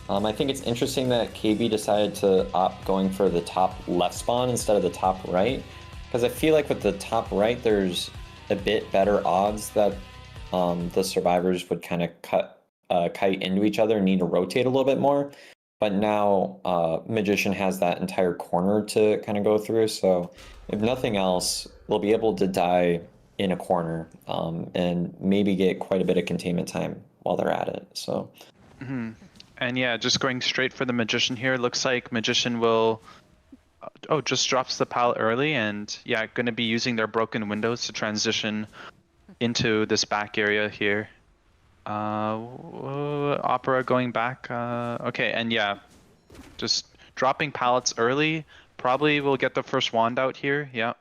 I think it's interesting that KB decided to opt going for the top left spawn instead of the top right, because I feel like with the top right, there's a bit better odds that the survivors would kind of kite into each other and need to rotate a little bit more. But now Magician has that entire corner to kind of go through, so if nothing else, we'll be able to die in a corner and maybe get quite a bit of containment time while they're at it. So. And yeah, just going straight for the Magician here. Looks like Magician will just drops the pallet early, and yeah, going to be using their broken windows to transition into this back area here. Opera going back. Okay, and yeah, just dropping pallets early. Probably will get the first wand out here. Yeah.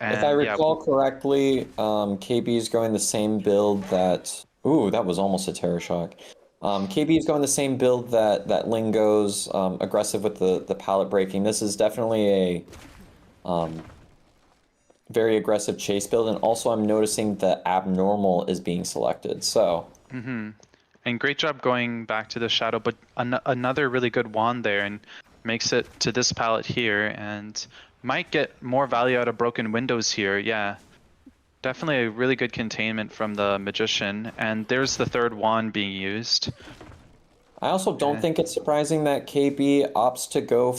And, if I recall correctly, KB is going the same build that. Ooh, that was almost a terror shock. KB is going the same build that Ling goes, aggressive with the pallet breaking. This is definitely a very aggressive chase build, and also I'm noticing that abnormal is being selected. So. And great job going back to the shadow, but another really good wand there, and makes it to this pallet here, and might get more value out of broken windows here. Yeah. Definitely a really good containment from the Magician, and there's the third wand being used. I also don't Okay. think it's surprising that KB opts to go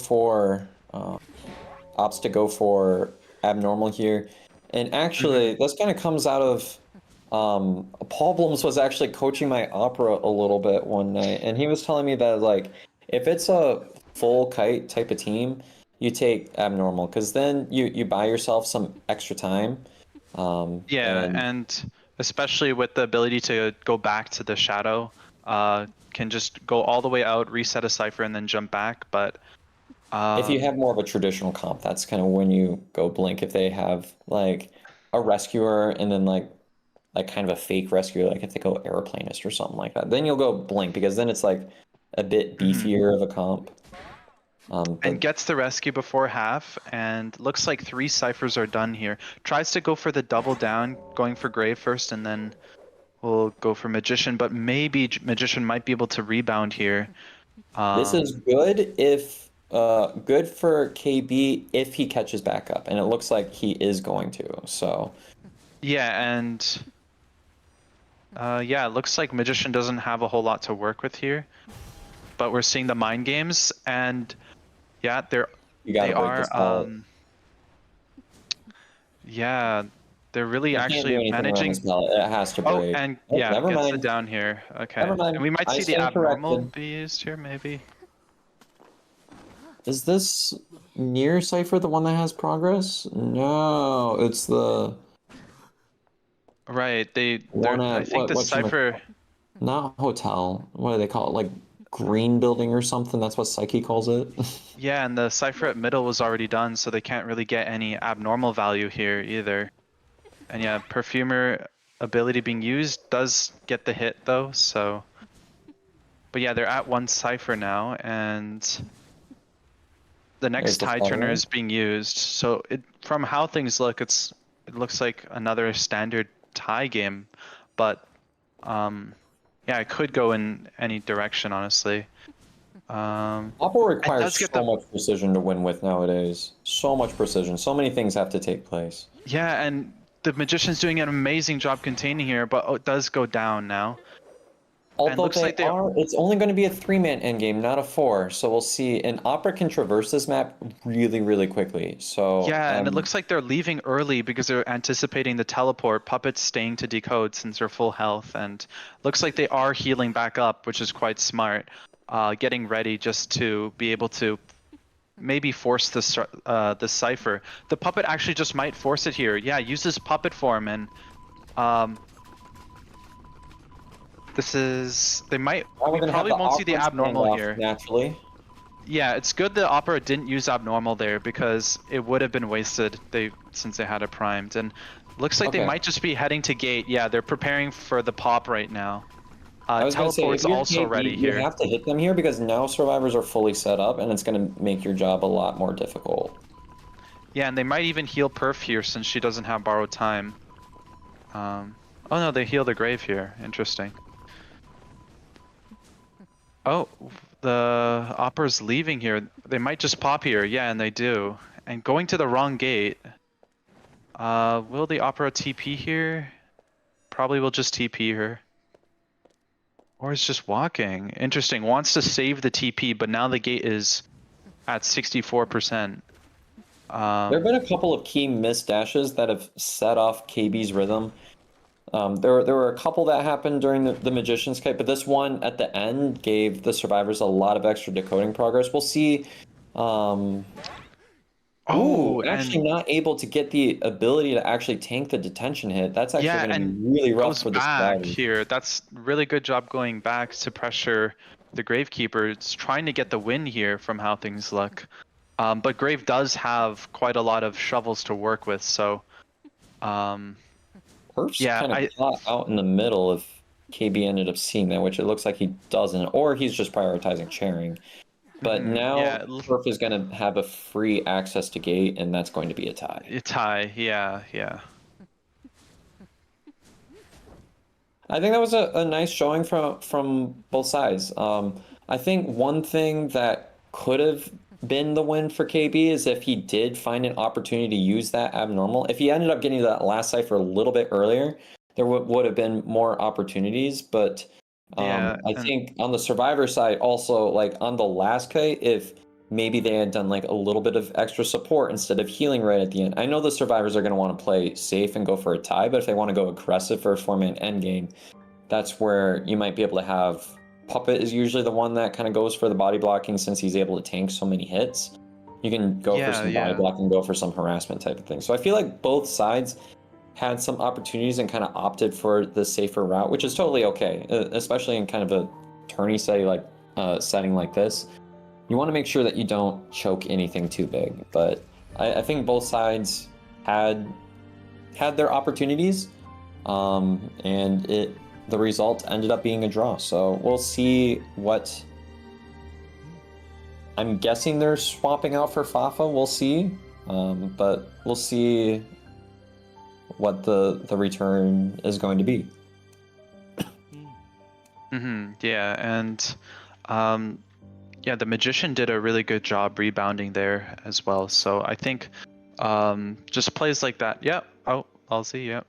for abnormal here. And actually, this kind of comes out of Paul Blooms was actually coaching my opera a little bit one night, and he was telling me that like if it's a full kite type of team, you take abnormal because then you buy yourself some extra time. Yeah, And and especially with the ability to go back to the shadow, can just go all the way out, reset a cipher, and then jump back. But if you have more of a traditional comp, that's kind of when you go blink. If they have like a rescuer and then like kind of a fake rescuer, like if they go aeroplanist or something like that, then you'll go blink because then it's like a bit beefier of a comp. and But gets the rescue before half, and looks like 3 ciphers are done here. Tries to go for the double down, going for Grave first, and then we'll go for Magician. But maybe Magician might be able to rebound here. this is good if good for KB if he catches back up, and it looks like he is going to. So Yeah, and yeah, it looks like Magician doesn't have a whole lot to work with here. But we're seeing the mind games, and yeah, you got they to break this are. out. Yeah, they're really You can't do actually anything around managing. this pallet. It has to Oh, break. and Oh, yeah, never gets the mind. down here. Okay, Never mind. and we might I see the stand abnormal corrected. be used here, maybe. Is this near cipher the one that has progress? No, it's the Right, one I at think the what cipher. not hotel. What do they call it? Like green building or something? That's what Psyche calls it. Yeah, and the cipher at middle was already done, so they can't really get any abnormal value here either. And yeah, perfumer ability being used does get the hit though, so. But yeah, they're at 1 cipher now, and the There's next the tie turner fire. is being used. So from how things look, it looks like another standard tie game, but yeah, it could go in any direction, honestly. Oppo It requires does get so the. much precision to win with nowadays. So much precision. So many things have to take place. Yeah, and the magician's doing an amazing job containing here, but it does go down now. And Although looks they like they. are, it's only going to be a 3-man endgame, not a 4. So we'll see. And Opera can traverse this map really, really quickly. So Yeah, and it looks like they're leaving early because they're anticipating the teleport. Puppet's staying to decode since they're full health, and looks like they are healing back up, which is quite smart. Getting ready just to be able to maybe force the cipher. The puppet actually just might force it here. Yeah, uses puppet form, and this is they might. now we're We going to have probably the won't see the awkward abnormal standoff here. naturally. Yeah, it's good the opera didn't use abnormal there because it would have been wasted since they had it primed. And looks like they Okay. might just be heading to gate. Yeah, they're preparing for the pop right now. I was going to say, if Teleport's you're also KB, ready you here. have to hit them here because now survivors are fully set up and it's going to make your job a lot more difficult. Yeah, and they might even heal Perf here since she doesn't have borrowed time. Oh no, they heal the grave here. Interesting. Oh, the opera's leaving here. They might just pop here. Yeah, and they do. And going to the wrong gate. Will the opera TP here? Probably will just TP her. Or is just walking. Interesting. Wants to save the TP, but now the gate is at 64%. There have been a couple of key missed dashes that have set off KB's rhythm. There were a couple that happened during the Magician's Kite, but this one at the end gave the survivors a lot of extra decoding progress. We'll see. Oh, Actually and not able to get the ability to actually tank the detention hit. That's actually yeah, going to and be really rough goes for the back survivors. here. That's really good job going back to pressure the Gravekeeper. It's trying to get the win here from how things look. But Grave does have quite a lot of shovels to work with, so Perf's yeah, kind of caught out in the middle if KB ended up seeing that, which it looks like he doesn't, or he's just prioritizing sharing. But now yeah, Perf is going to have a free access to gate, and that's going to be a tie. a tie. Yeah, yeah. I think that was a nice showing from both sides. I think one thing that could have been the win for KB is if he did find an opportunity to use that abnormal. If he ended up getting that last cipher a little bit earlier, there would have been more opportunities. But Yeah, I and think on the survivor side, also like on the last kite, if maybe they had done like a little bit of extra support instead of healing right at the end. I know the survivors are going to want to play safe and go for a tie, but if they want to go aggressive for a 4-man endgame, that's where you might be able to have Puppet is usually the one that kind of goes for the body blocking since he's able to tank so many hits. You can go for some body blocking, go for some harassment type of thing. So I feel like both sides had some opportunities and kind of opted for the safer route, which is totally okay, especially in kind of a tourney setting like this. You want to make sure that you don't choke anything too big, but I think both sides had their opportunities, and the result ended up being a draw. So we'll see what. I'm guessing they're swapping out for Fafa. We'll see, but we'll see what the return is going to be. Yeah, and yeah, the Magician did a really good job rebounding there as well. So I think just plays like that. Yep. Oh, I'll see. Yep.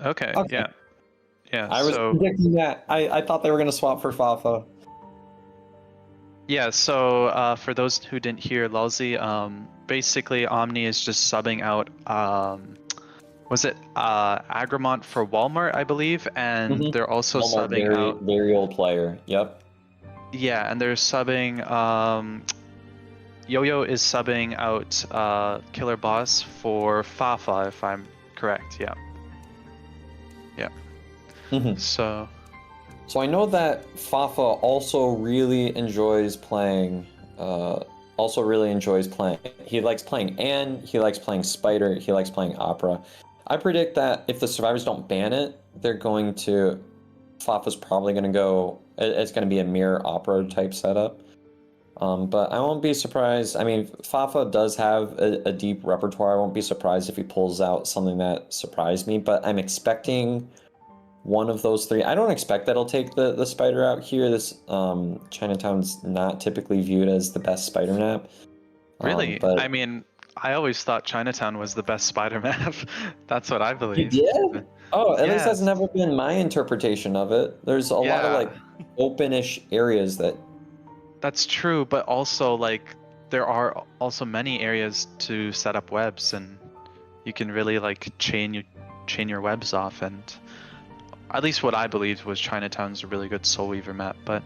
Okay. Yeah. Yeah. I was predicting that. I thought they were going to swap for Fafa. Yeah, so for those who didn't hear Lulzy, basically Omni is just subbing out, was it Agramont for Walmart, I believe, and they're also Walmart, subbing out. Very old player. Yep. Yeah, and they're subbing. Yo-Yo is subbing out Killer Boss for Fafa, if I'm correct. Yeah. Yeah. So I know that Fafa also really enjoys playing. He likes playing Anne. He likes playing Spider. He likes playing Opera. I predict that if the survivors don't ban it, they're going to. Fafa's probably going to go. It's going to be a mirror Opera type setup. But I won't be surprised. I mean, Fafa does have a deep repertoire. I won't be surprised if he pulls out something that surprised me. But I'm expecting one of those three. I don't expect that he'll take the spider out here. This Chinatown's not typically viewed as the best spider map. Really? But I mean, I always thought Chinatown was the best spider map. That's what I believe. you did? Oh, at least that's Yes. never been my interpretation of it. There's a lot of like openish areas that. That's true, but also like there are also many areas to set up webs, and you can really like chain your webs off. And at least what I believed was Chinatown's a really good Soul Weaver map. But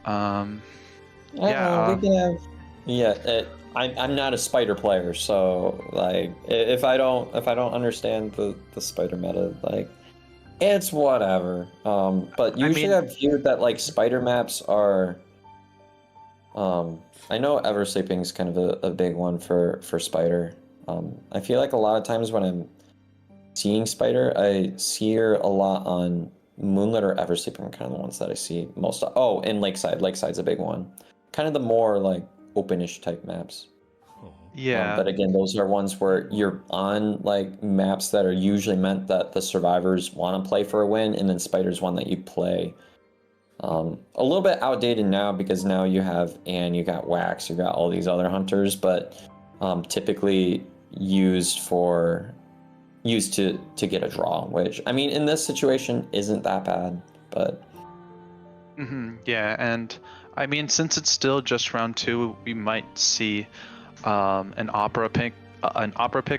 I'm not a spider player, so like if I don't understand the spider meta, like it's whatever. But usually I've viewed that like spider maps are. I know Eversleeping is kind of a big one for spider. I feel like a lot of times when I'm seeing spider, I see her a lot on Moonlit or Eversleeping, kind of the ones that I see most of. Oh, and Lakeside. Lakeside's a big one. Kind of the more like openish type maps. Yeah. But again, those are ones where you're on like maps that are usually meant that the survivors want to play for a win, and then spider's one that you play. A little bit outdated now because now you have you got Wax, you got all these other hunters, but typically used to get a draw, which I mean in this situation isn't that bad, but yeah, and I mean since it's still just round 2, we might see an opera pick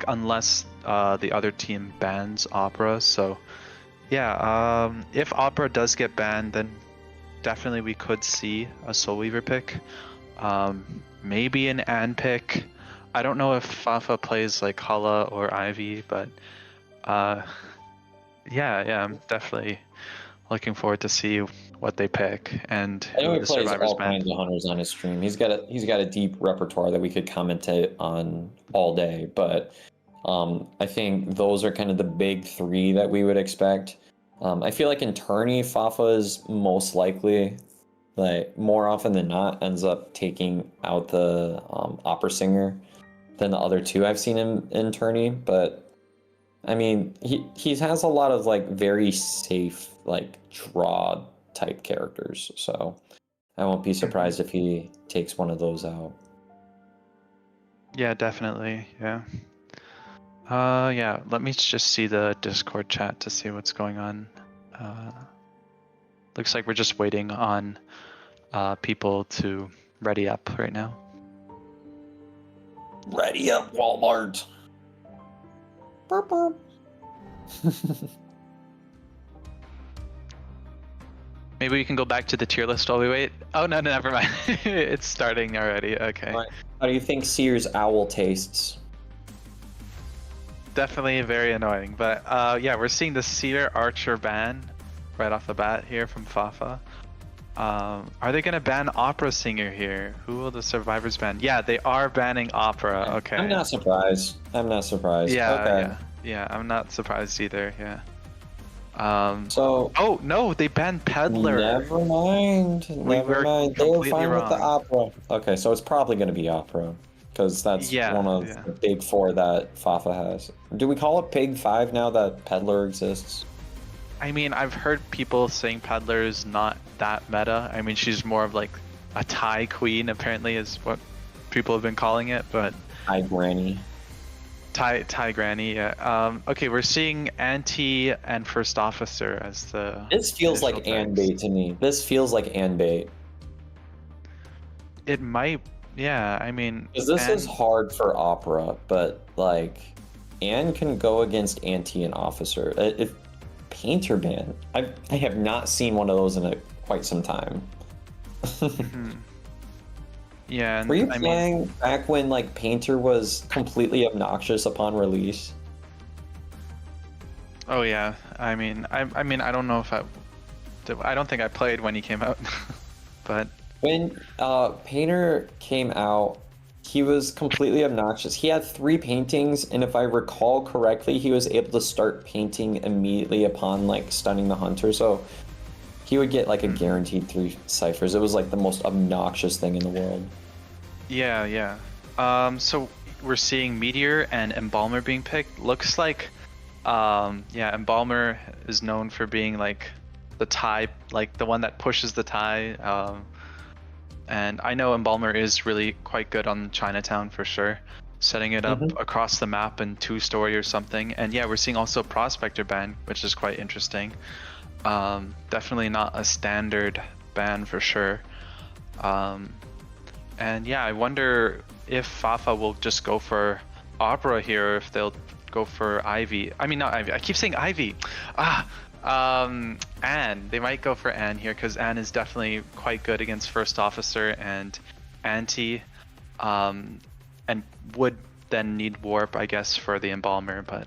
unless the other team bans Opera. So yeah, if Opera does get banned, then definitely we could see a Soul Weaver pick, maybe an Ann pick. I don't know if Fafa plays like Hala or Ivy, but yeah, I'm definitely looking forward to see what they pick and I know who he the plays survivors all ban. kinds of hunters on his stream. He's got a deep repertoire that we could commentate on all day, but I think those are kind of the big 3 that we would expect. I feel like in tourney, Fafa is most likely like more often than not ends up taking out the opera singer than the other two I've seen in tourney. But I mean, he has a lot of like very safe like draw type characters, so I won't be surprised if he takes one of those out. Yeah, definitely. Yeah. Yeah. Let me just see the Discord chat to see what's going on. Looks like we're just waiting on people to ready up right now. Ready up, Walmart. Burp, burp. Maybe we can go back to the tier list while we wait. Oh no, never mind. It's starting already. Okay. Right. How do you think Seer's owl tastes? Definitely very annoying, but yeah, we're seeing the Seer Archer ban right off the bat here from Fafa. Are they gonna ban Opera Singer here? Who will the survivors ban? Yeah, they are banning Opera. Okay. I'm not surprised. Yeah, Okay. yeah, I'm not surprised either. Yeah. So. Oh no, they banned Peddler. Never mind. We were Never mind. They were completely fine with the wrong. opera. Okay, so it's probably going to be opera because that's one of the big four that Fafa has. Do we call it Pig 5 now that Peddler exists? I mean, I've heard people saying Peddler is not that meta. I mean, she's more of like a Thai queen, apparently, is what people have been calling it. But Thai granny. Thai granny, yeah. Okay, we're seeing Auntie and First Officer as the. This feels like Anbait to me. This feels like Anbait. It might, yeah. I mean, because this is hard for Opera, but like, Anne can go against Auntie and Officer. If Painter ban, I have not seen one of those in quite some time. Yeah. And, were you playing back when like Painter was completely obnoxious upon release? Oh yeah. I mean, I don't know if I don't think I played when he came out, but when Painter came out, he was completely obnoxious. He had 3 paintings, and if I recall correctly, he was able to start painting immediately upon like stunning the hunter. So he would get like a guaranteed 3 ciphers. It was like the most obnoxious thing in the world. Yeah, yeah. So we're seeing Meteor and Embalmer being picked. Looks like, yeah, Embalmer is known for being like the tie, like the one that pushes the tie. And I know Embalmer is really quite good on Chinatown for sure, setting it up across the map in 2-story or something. And yeah, we're seeing also Prospector ban, which is quite interesting. Definitely not a standard ban for sure. And yeah, I wonder if Fafa will just go for Opera here, or if they'll go for Ivy. I mean, not Ivy. I keep saying Ivy. Anne. They might go for Anne here because Anne is definitely quite good against First Officer and Auntie, and would then need Warp, I guess, for the Embalmer. But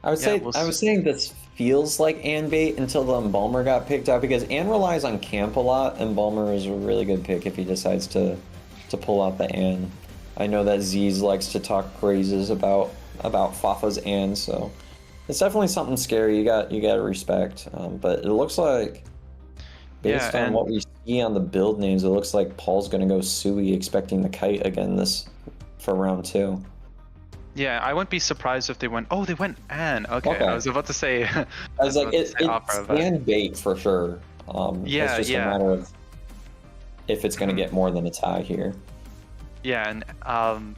I would say I was saying this feels like Anbait until the Embalmer got picked up, because Anne relies on camp a lot. Embalmer is a really good pick if he decides to pull out the Anne. I know that Z's likes to talk praises about Fafa's Anne, so it's definitely something scary. You got to respect. But it looks like, based on what we see on the build names, it looks like Paul's gonna go Sui, expecting the Kite again for round 2. Yeah, I wouldn't be surprised if they went. Oh, they went Anne. Okay. I was about to say. I was like, it's Anbait for sure. Yeah, it's just a matter of if it's gonna get more than a tie here. Yeah, and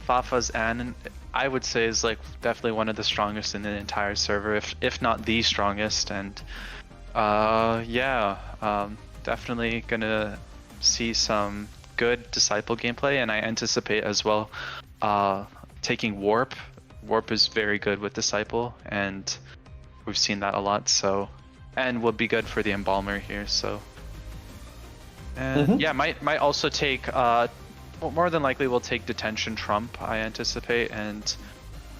Fafa's Anne, I would say, is like definitely one of the strongest in the entire server, if not the strongest. And yeah, definitely gonna see some good Disciple gameplay, and I anticipate as well taking Warp. Warp is very good with Disciple, and we've seen that a lot. So, and will be good for the Embalmer here. So, and yeah, might also take. More than likely will take Detention Trump, I anticipate, and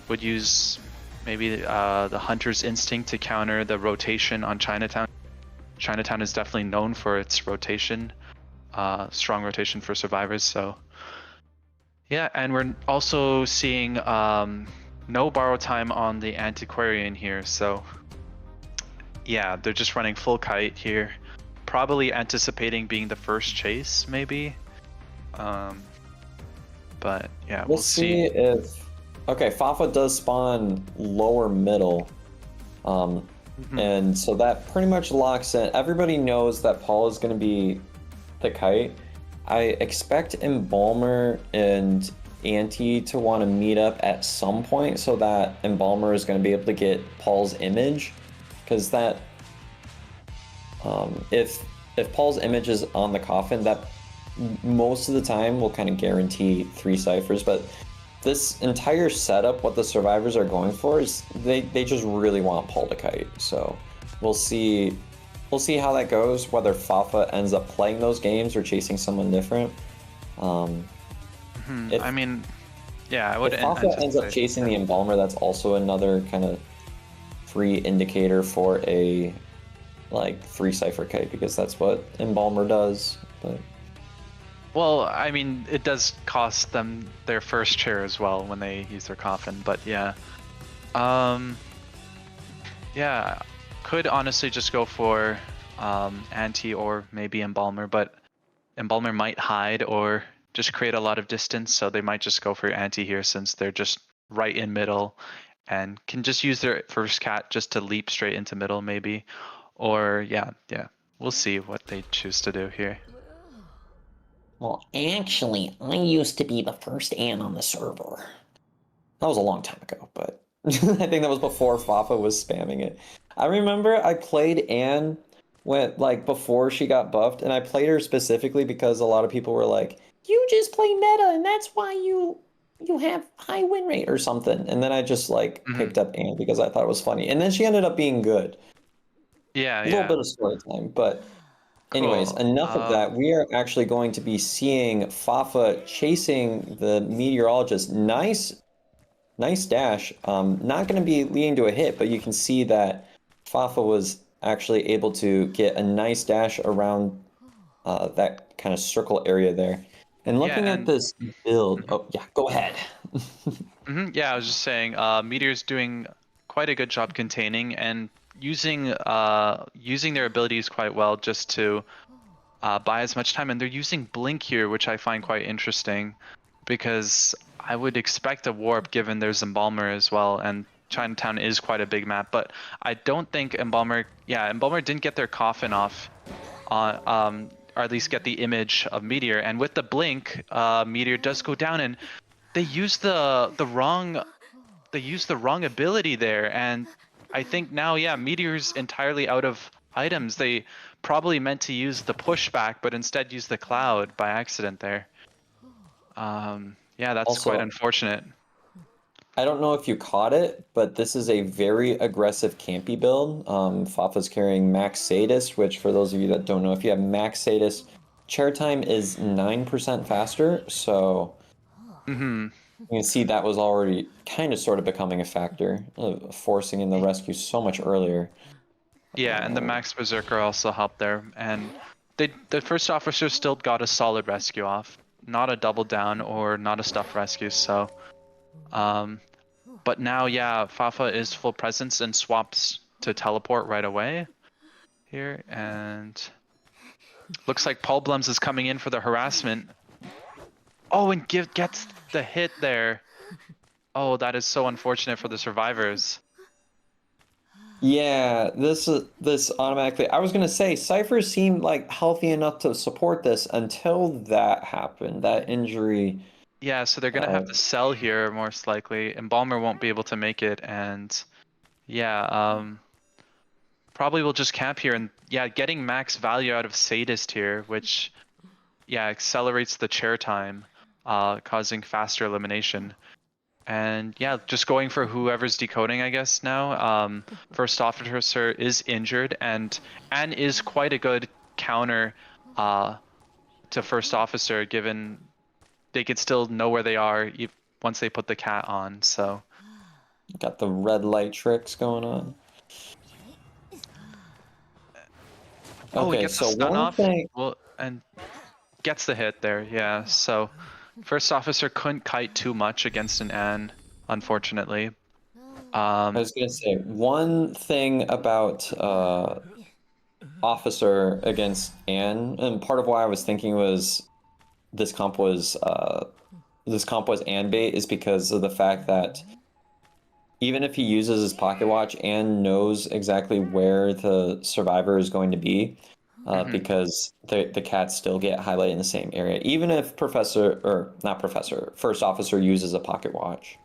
would use maybe the Hunter's Instinct to counter the rotation on Chinatown. Chinatown is definitely known for its rotation, strong rotation for survivors. So yeah, and we're also seeing no borrow time on the Antiquarian here. So yeah, they're just running full Kite here, probably anticipating being the first chase, maybe. But yeah, We'll see if... Okay, Fafa does spawn lower middle. And so that pretty much locks in. Everybody knows that Paul is going to be the kite. I expect Embalmer and Auntie to want to meet up at some point so that Embalmer is going to be able to get Paul's image. Because that... if Paul's image is on the coffin, that most of the time will kind of guarantee 3 ciphers. But this entire setup, what the survivors are going for is they just really want Paul to kite. So we'll see how that goes, whether Fafa ends up playing those games or chasing someone different. I mean, yeah, I would. If Fafa ends up chasing the Embalmer, that's also another kind of free indicator for a 3 cipher kite, because that's what Embalmer does. But well, I mean, it does cost them their first chair as well when they use their coffin, but yeah. Yeah, could honestly just go for Auntie or maybe Embalmer, but Embalmer might hide or just create a lot of distance, so they might just go for Auntie here since they're just right in middle and can just use their first cat just to leap straight into middle maybe. Or yeah, we'll see what they choose to do here. well, actually, I used to be the first Ann on the server. That was a long time ago, but I think that was before Fafa was spamming it. I remember I played Ann before she got buffed, and I played her specifically because a lot of people were like, "You just play meta, and that's why you have high win rate or something." And then I just picked up Ann because I thought it was funny, and then she ended up being good. Yeah, a little bit of story time, but anyways, cool. enough of that. We are actually going to be seeing Fafa chasing the meteorologist. Nice dash. Not going to be leading to a hit, but you can see that Fafa was actually able to get a nice dash around that kind of circle area there. And looking at this build, oh yeah, go ahead. Yeah, I was just saying, Meteor's doing quite a good job containing and using their abilities quite well just to buy as much time. And they're using Blink here, which I find quite interesting, because I would expect a warp given there's Embalmer as well, and Chinatown is quite a big map. But I don't think Embalmer didn't get their coffin off, or at least get the image of Meteor. And with the Blink, Meteor does go down, and they use the wrong ability there, and I think now, yeah, Meteor's entirely out of items. They probably meant to use the pushback, but instead used the cloud by accident there. Yeah, that's also quite unfortunate. I don't know if you caught it, but this is a very aggressive campy build. Fafa's carrying Max Sadist, which for those of you that don't know, if you have Max Sadist, chair time is 9% faster, so you can see that was already kind of sort of becoming a factor, forcing in the rescue so much earlier. Yeah, and the Max Berserker also helped there, and the first officer still got a solid rescue off, not a double down or not a stuff rescue. So, but now, yeah, Fafa is full presence and swaps to teleport right away here, and looks like Paul Blums is coming in for the harassment. Oh, and gets the hit there. Oh, that is so unfortunate for the survivors. Yeah, this automatically... I was going to say, ciphers seemed healthy enough to support this until that happened, that injury. Yeah, so they're going to have to sell here, most likely. Embalmer won't be able to make it, and yeah, probably will just camp here. And yeah, getting max value out of Sadist here, which, yeah, accelerates the chair time, causing faster elimination. And yeah, just going for whoever's decoding, I guess, now. First officer is injured, and Anne is quite a good counter to first officer, given they could still know where they are once they put the cat on. So got the red light tricks going on. Oh, okay, he gets so the stun one off. thing... Well, and gets the hit there. Yeah, so first officer couldn't kite too much against an Anne, unfortunately. I was gonna say one thing about Officer against Anne, and part of why I was thinking was this comp was Anne bait is because of the fact that even if he uses his pocket watch, Anne knows exactly where the survivor is going to be, because the cats still get highlighted in the same area, even if first officer uses a pocket watch.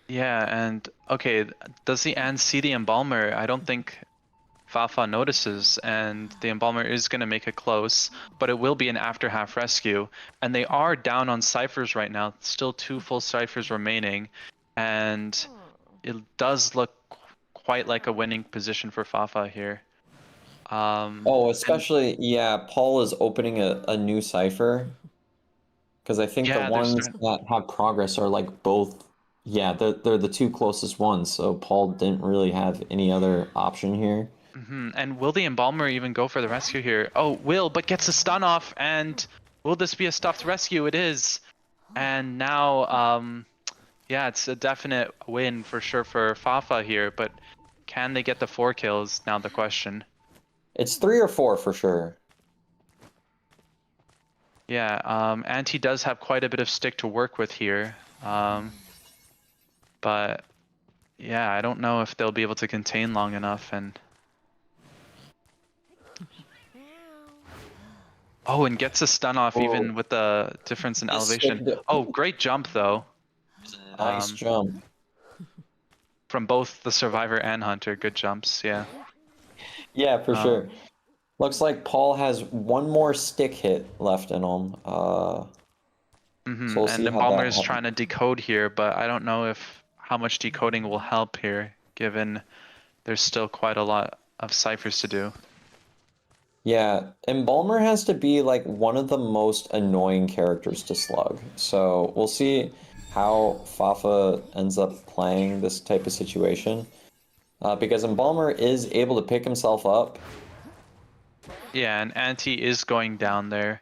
Yeah, and okay, does the Anne see the embalmer? I don't think Fafa notices, and the embalmer is going to make it close, but it will be an after half rescue. And they are down on ciphers right now, still 2 full ciphers remaining, and it does look quite like a winning position for Fafa here. Oh, especially, yeah, Paul is opening a new cipher, because I think the Yeah, there's ones that have progress are like both, yeah, they're the 2 closest ones, so Paul didn't really have any other option here. And will the embalmer even go for the rescue here? Oh, will, but gets a stun off, and will this be a stuffed rescue? It is. And now, yeah, it's a definite win for sure for Fafa here, but can they get the 4 kills? Now the question. It's 3 or 4 for sure. Yeah, and he does have quite a bit of stick to work with here. But yeah, I don't know if they'll be able to contain long enough. And oh, and gets a stun off even with the difference in elevation. Oh, great jump though. Nice jump. From both the survivor and hunter, good jumps. Yeah. Yeah, for sure. Looks like Paul has one more stick hit left in him. So we'll see And how Embalmer that is happens. trying to decode here, but I don't know if how much decoding will help here, given there's still quite a lot of ciphers to do. Yeah, Embalmer has to be like one of the most annoying characters to slug. So we'll see how Fafa ends up playing this type of situation. Because Embalmer is able to pick himself up. Yeah, and Anti is going down there.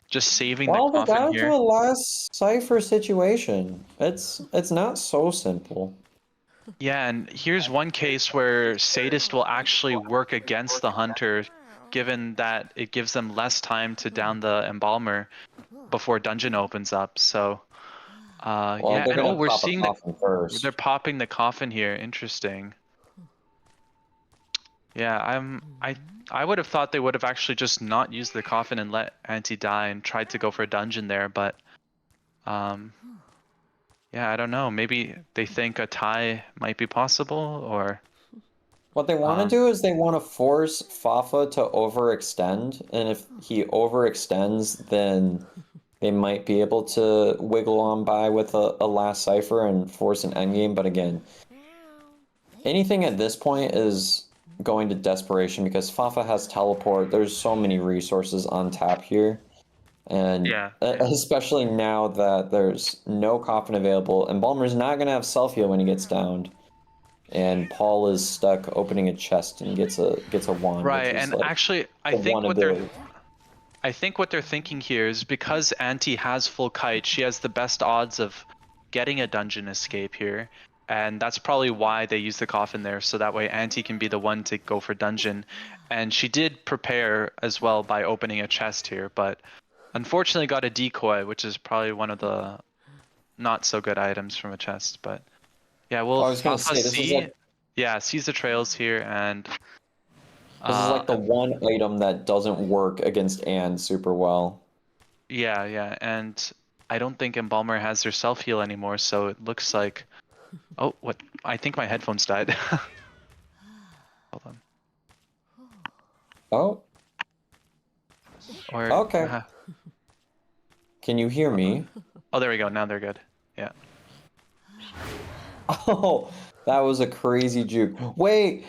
Just saving Well, the they got coffin into here. a last cipher situation. It's not so simple. Yeah, and here's one case where Sadist will actually work against the Hunter, given that it gives them less time to down the Embalmer before dungeon opens up. So, Well, yeah, they're and oh, gonna we're pop a seeing coffin first. they're popping the coffin here. Interesting. Yeah, I would have thought they would have actually just not used the coffin and let Anti die and tried to go for a dungeon there, but yeah, I don't know. Maybe they think a tie might be possible, or What they want to do is they want to force Fafa to overextend, and if he overextends, then they might be able to wiggle on by with a last cipher and force an endgame. But again, anything at this point is going to desperation because Fafa has teleport. There's so many resources on tap here. And yeah. especially now that there's no coffin available, and Balmer's not going to have self-heal when he gets downed. And Paul is stuck opening a chest and gets a wand. Right, which is and like actually, I the think one ability. what they're thinking here is because Anti has full kite, she has the best odds of getting a dungeon escape here, and that's probably why they use the coffin there, so that way Anti can be the one to go for dungeon. And she did prepare as well by opening a chest here, but unfortunately got a decoy, which is probably one of the not so good items from a chest. But yeah, we'll I was gonna say, this is like yeah, sees the trails here, and this is like the one item that doesn't work against Anne super well. yeah, and I don't think Embalmer has their self heal anymore, so it looks like, oh, what? I think my headphones died. Hold on. Oh, Or okay. Can you hear me? oh, there we go. Now they're good. Yeah. Oh, that was a crazy juke. Wait,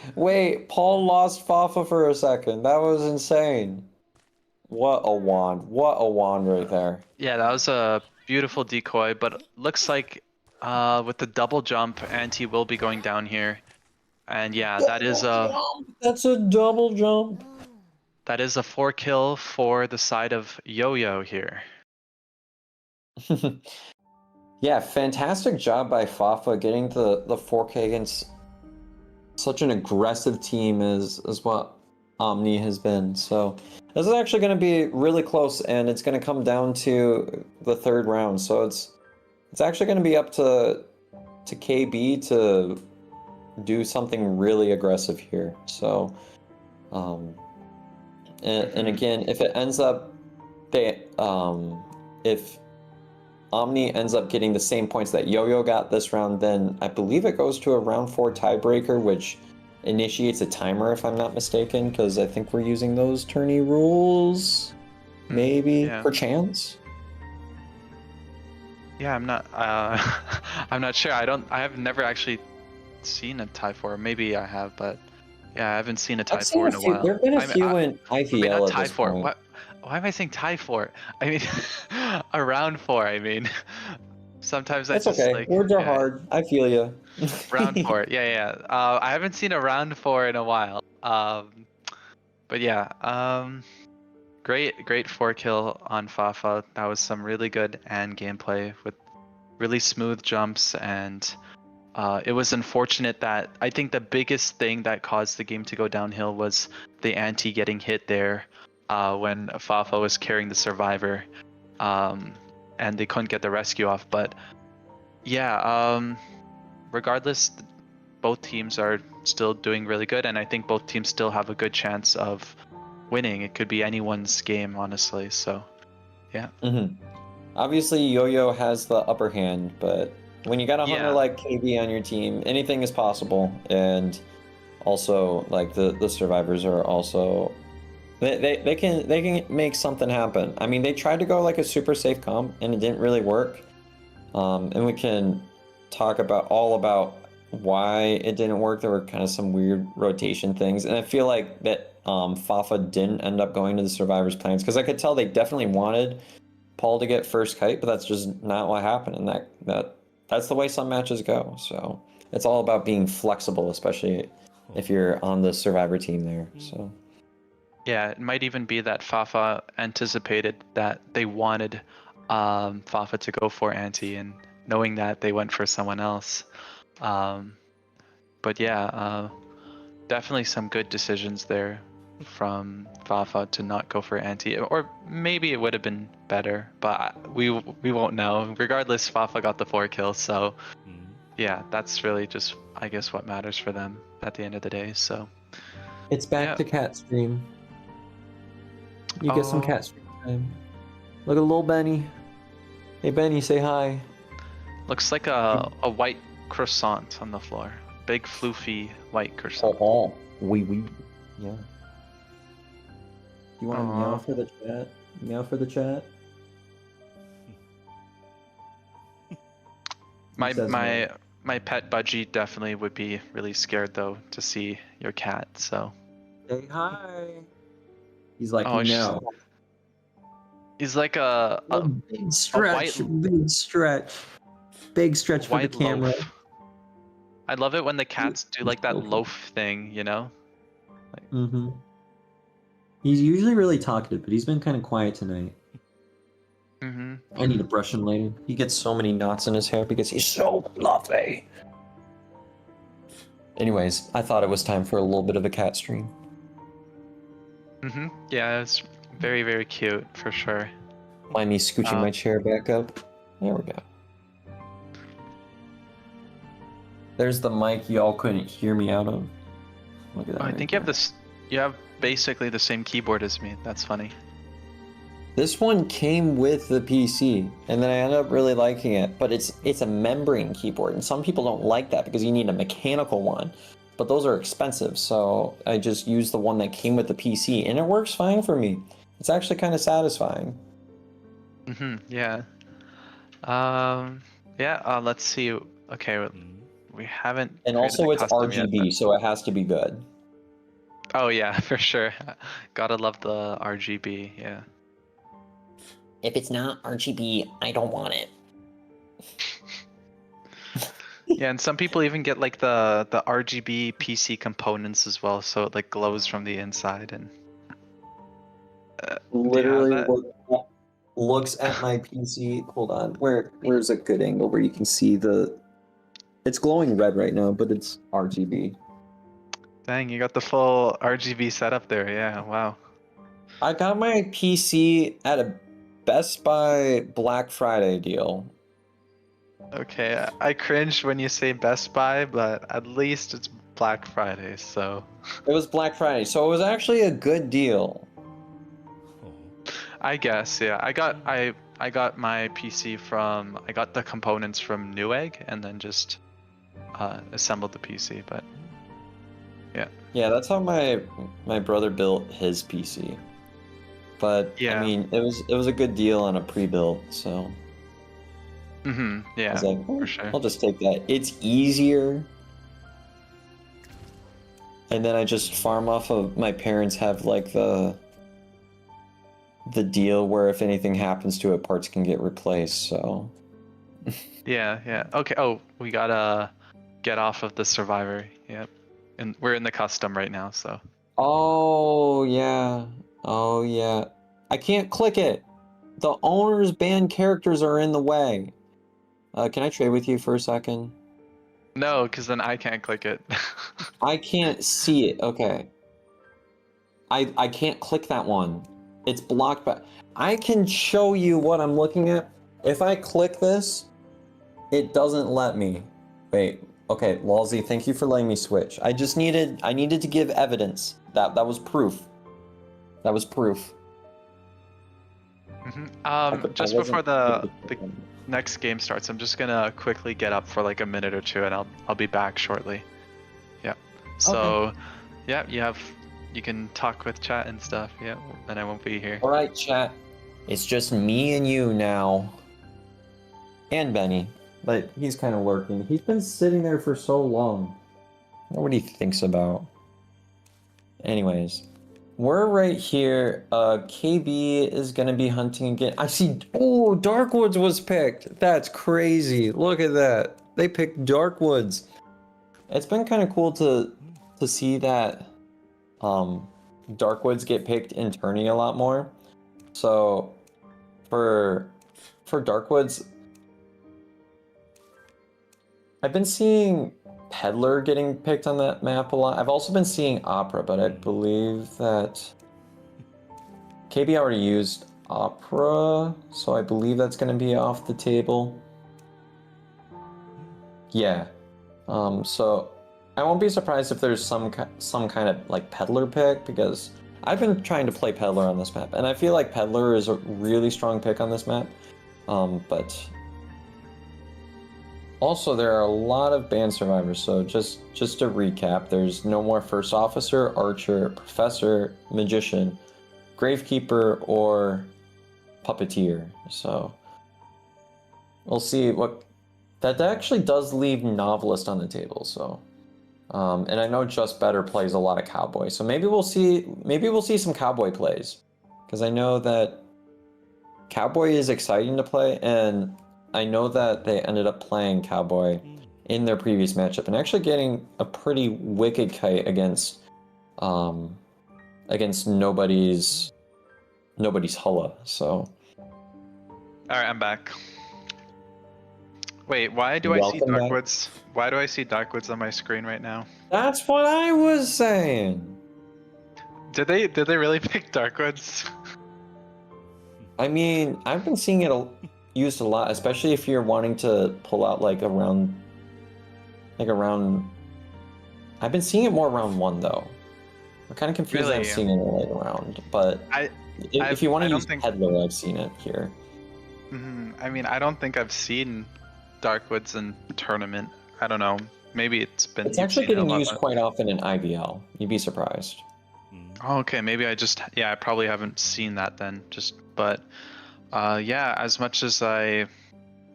Paul lost Fafa for a second. That was insane. What a wand. What a wand right there. Yeah, that was a beautiful decoy, but looks like with the double jump, Anti will be going down here. And yeah, that's a double jump. That is a 4 kill for the side of Yo-Yo here. Yeah, fantastic job by Fafa getting the 4K against such an aggressive team as what Omni has been. So this is actually going to be really close, and it's going to come down to the third round. So it's actually going to be up to KB to do something really aggressive here. So, and again, if it ends up if Omni ends up getting the same points that Yo-Yo got this round, then I believe it goes to a round 4 tiebreaker, which initiates a timer if I'm not mistaken, because I think we're using those tourney rules, maybe, perchance. Yeah, I'm not. I'm not sure. I have never actually seen a tie 4. Maybe I have, but yeah, I haven't seen a tie 4 in a while. There have been a few in IVL I mean, not at tie this 4. point. Why am I saying tie 4? I mean, a round 4. I mean, sometimes That's I just okay. like Words are hard. I feel you. round 4. Yeah. I haven't seen a round 4 in a while. But yeah. Great 4 kill on Fafa. That was some really good and gameplay with really smooth jumps, and it was unfortunate that I think the biggest thing that caused the game to go downhill was the anti getting hit there when Fafa was carrying the survivor, and they couldn't get the rescue off. But yeah, regardless, both teams are still doing really good, and I think both teams still have a good chance of winning. It could be anyone's game, honestly. So yeah. Obviously, Yo-Yo has the upper hand, but when you got a hunter like KB on your team, anything is possible. And also, like the survivors are also they can make something happen. I mean, they tried to go like a super safe comp, and it didn't really work. And we can talk about why it didn't work. There were kind of some weird rotation things, and I feel like that Fafa didn't end up going to the survivors' plans, because I could tell they definitely wanted Paul to get first kite, but that's just not what happened, and that's the way some matches go. So it's all about being flexible, especially if you're on the survivor team there. So yeah, it might even be that Fafa anticipated that they wanted Fafa to go for anti, and knowing that they went for someone else. But yeah, definitely some good decisions there from Fafa to not go for anti, or maybe it would have been better, but we won't know. Regardless, Fafa got the 4 kills, so yeah, that's really just, I guess, what matters for them at the end of the day. So it's back to cat stream. You get some cat stream time. Look at little Benny. Hey Benny, say hi. Looks like a white croissant on the floor. Big floofy white croissant. Oh, wee. Yeah. You want to meow for the chat? Meow for the chat? My pet budgie definitely would be really scared though to see your cat. So. Say hi. He's like no. He's like a big stretch, big stretch for the camera. Loaf. I love it when the cats do like that loaf thing, you know. He's usually really talkative, but he's been kind of quiet tonight. I need to brush him later. He gets so many knots in his hair because he's so fluffy. Anyways, I thought it was time for a little bit of a cat stream. Yeah, it's very, very cute for sure. Mind me scooching my chair back up? There we go. There's the mic y'all couldn't hear me out of. Look at that. I think you have this. You have basically the same keyboard as me. That's funny. This one came with the PC, and then I ended up really liking it. But it's a membrane keyboard, and some people don't like that because you need a mechanical one. But those are expensive, so I just used the one that came with the PC, and it works fine for me. It's actually kind of satisfying. Yeah. Let's see. Okay, we haven't. And also, it's RGB, yet, so it has to be good. Oh yeah, for sure. Gotta love the RGB. Yeah. If it's not RGB, I don't want it. Yeah, and some people even get like the RGB PC components as well, so it like glows from the inside and. Literally looks at my PC. Hold on, where's a good angle where you can see the? It's glowing red right now, but it's RGB. Dang, you got the full RGB setup there. Yeah, wow. I got my PC at a Best Buy Black Friday deal. Okay, I cringe when you say Best Buy, but at least it's Black Friday, so. It was Black Friday, so it was actually a good deal. I guess, yeah. I got my PC from, I got the components from Newegg and then just assembled the PC, but yeah. Yeah, that's how my brother built his PC. But Yeah. I mean, it was a good deal on a pre-built, so I Yeah, was like, for sure. I'll just take that. It's easier. And then I just farm off of my parents have like the deal where if anything happens to it, parts can get replaced, so Yeah. Okay. Oh, we gotta get off of the Survivor. Yep. And we're in the custom right now, so. Oh yeah. Oh yeah. I can't click it. The owner's banned characters are in the way. Can I trade with you for a second? No, because then I can't click it. I can't see it. Okay. I can't click that one. It's blocked by... I can show you what I'm looking at. If I click this, it doesn't let me. Wait. Okay, Lalsy, thank you for letting me switch. I needed to give evidence. That was proof. That was proof. Just before the next game starts, I'm just gonna quickly get up for like a minute or two, and I'll be back shortly. Yeah. So, yeah, you can talk with chat and stuff. Yeah, and I won't be here. All right, chat. It's just me and you now. And Benny, but he's kind of lurking. He's been sitting there for so long. I wonder what he thinks about. Anyways, we're right here. KB is gonna be hunting again. I see. Oh, Darkwoods was picked. That's crazy. Look at that. They picked Darkwoods. It's been kind of cool to see that Darkwoods get picked in tourney a lot more. So for Darkwoods, I've been seeing Peddler getting picked on that map a lot. I've also been seeing Opera, but I believe that KB already used Opera, so I believe that's going to be off the table. Yeah. So I won't be surprised if there's some kind of like Peddler pick, because I've been trying to play Peddler on this map, and I feel like Peddler is a really strong pick on this map. But also there are a lot of banned survivors, so just to recap, there's no more First Officer, Archer, Professor, Magician, Gravekeeper, or Puppeteer. So we'll see what... That actually does leave Novelist on the table, so... and I know Just Better plays a lot of Cowboy, so maybe we'll see some Cowboy plays, because I know that Cowboy is exciting to play, and I know that they ended up playing Cowboy in their previous matchup and actually getting a pretty wicked kite against nobody's Hulla. So. All right, I'm back. Wait, why do I see Welcome back. Darkwoods? Why do I see Darkwoods on my screen right now? That's what I was saying. Did they really pick Darkwoods? I mean, I've been seeing it used a lot, especially if you're wanting to pull out like around. I've been seeing it more around 1 though. I'm kind of confused that I'm Really? seeing it like around, but if you want to use Peddler, I've seen it here. I mean, I don't think I've seen Darkwoods in tournament. I don't know. Maybe it's been. It's actually getting used quite often in IVL. You'd be surprised. Oh, okay, maybe I probably haven't seen that then. But yeah, as much as I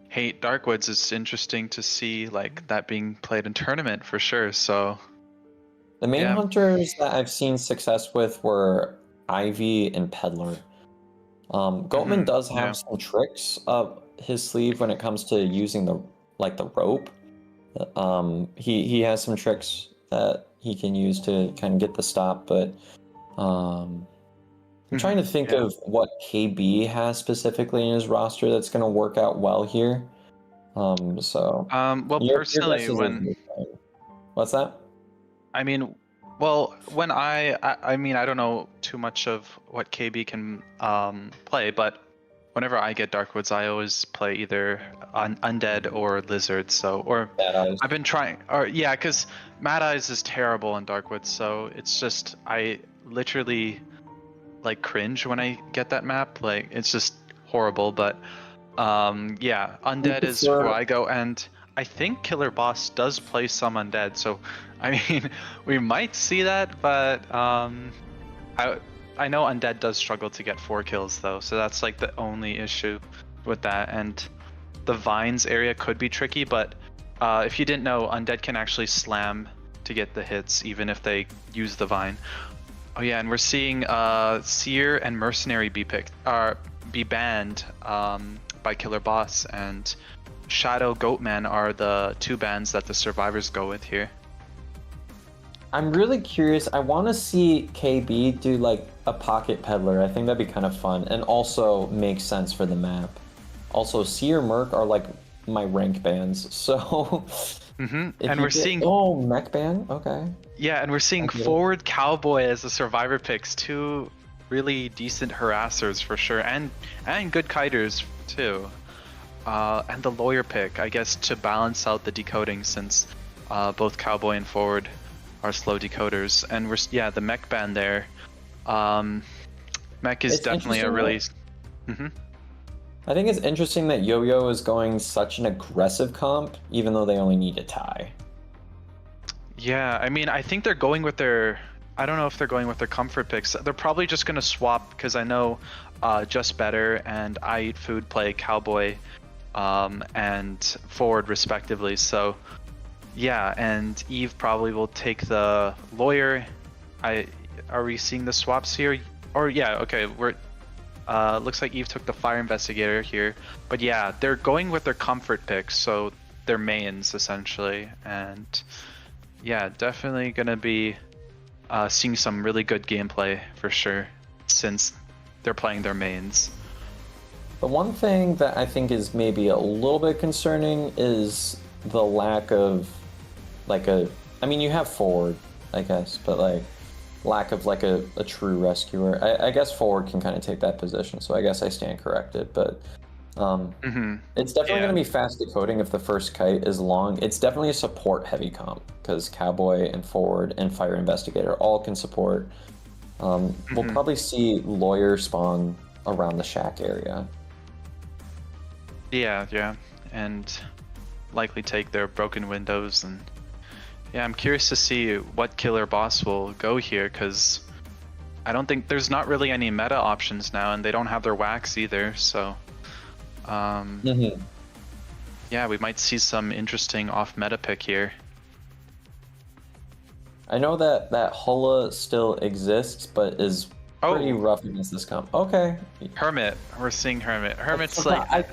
hate Darkwoods, it's interesting to see like that being played in tournament for sure. So the main hunters that I've seen success with were Ivy and Peddler. Goatman does have some tricks up his sleeve when it comes to using the rope. He has some tricks that he can use to kind of get the stop, but I'm trying to think of what KB has specifically in his roster that's going to work out well here. Well, personally, what's that? I mean, Well, when I mean, I don't know too much of what KB can play, but whenever I get Darkwoods, I always play either Undead or Lizard. So, or Bad Eyes. I've been trying, or yeah, because Mad Eyes is terrible in Darkwoods, so it's just I literally like cringe when I get that map. Like it's just horrible. But yeah, Undead is where I go, and I think Killer Boss does play some Undead. So, I mean, we might see that, but I know Undead does struggle to get 4 kills though, so that's like the only issue with that. And the Vines area could be tricky, but if you didn't know, Undead can actually slam to get the hits even if they use the Vine. Oh yeah, and we're seeing Seer and Mercenary be banned by Killer Boss, and Shadow Goatman are the 2 bans that the survivors go with here. I'm really curious. I want to see KB do like a Pocket Peddler. I think that'd be kind of fun, and also makes sense for the map. Also, Seer Merc are like my rank bands, so. And we're seeing mech ban. Okay. Yeah, and we're seeing Forward Cowboy as the survivor picks, 2 really decent harassers for sure, and good kiters too. And the lawyer pick, I guess, to balance out the decoding, since both Cowboy and Forward are slow decoders. And the mech ban there. Mech is definitely a really. I think it's interesting that Yo-Yo is going such an aggressive comp, even though they only need a tie. Yeah, I mean, I think they're going with their. I don't know if they're going with their comfort picks. They're probably just gonna swap, because I know Just Better and I Eat Food play Cowboy and Forward respectively. So yeah, and Eve probably will take the lawyer. Are we seeing the swaps here? Or yeah, okay, we're looks like Eve took the fire investigator here. But yeah, they're going with their comfort picks, so their mains essentially. And yeah, definitely gonna be seeing some really good gameplay for sure, since they're playing their mains. The one thing that I think is maybe a little bit concerning is the lack of like I mean, you have Forward, I guess, but like lack of like a true rescuer. I guess Forward can kind of take that position, so I guess I stand corrected. But it's definitely going to be fast decoding if the first kite is long. It's definitely a support heavy comp, because Cowboy and Forward and Fire Investigator all can support. We'll probably see Lawyer spawn around the shack area. Yeah, and likely take their broken windows. And yeah, I'm curious to see what Killer Boss will go here, because I don't think there's not really any meta options now, and they don't have their wax either. So yeah, we might see some interesting off meta pick here. I know that Hulla still exists, but is pretty rough against this comp. Okay. Hermit. We're seeing Hermit. Hermit's like.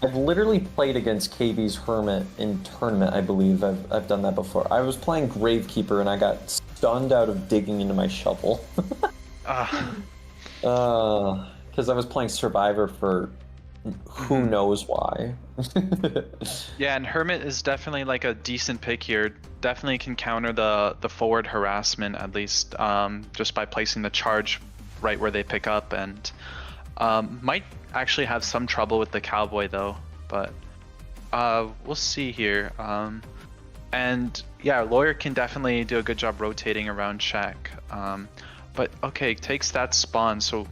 I've literally played against KB's Hermit in tournament, I believe. I've done that before. I was playing Gravekeeper and I got stunned out of digging into my shovel. Because I was playing Survivor for who knows why. Yeah, and Hermit is definitely like a decent pick here. Definitely can counter the forward harassment, at least just by placing the charge right where they pick up, and might actually have some trouble with the Cowboy though, but we'll see here. And yeah, Lawyer can definitely do a good job rotating around Shack. But okay, takes that spawn, so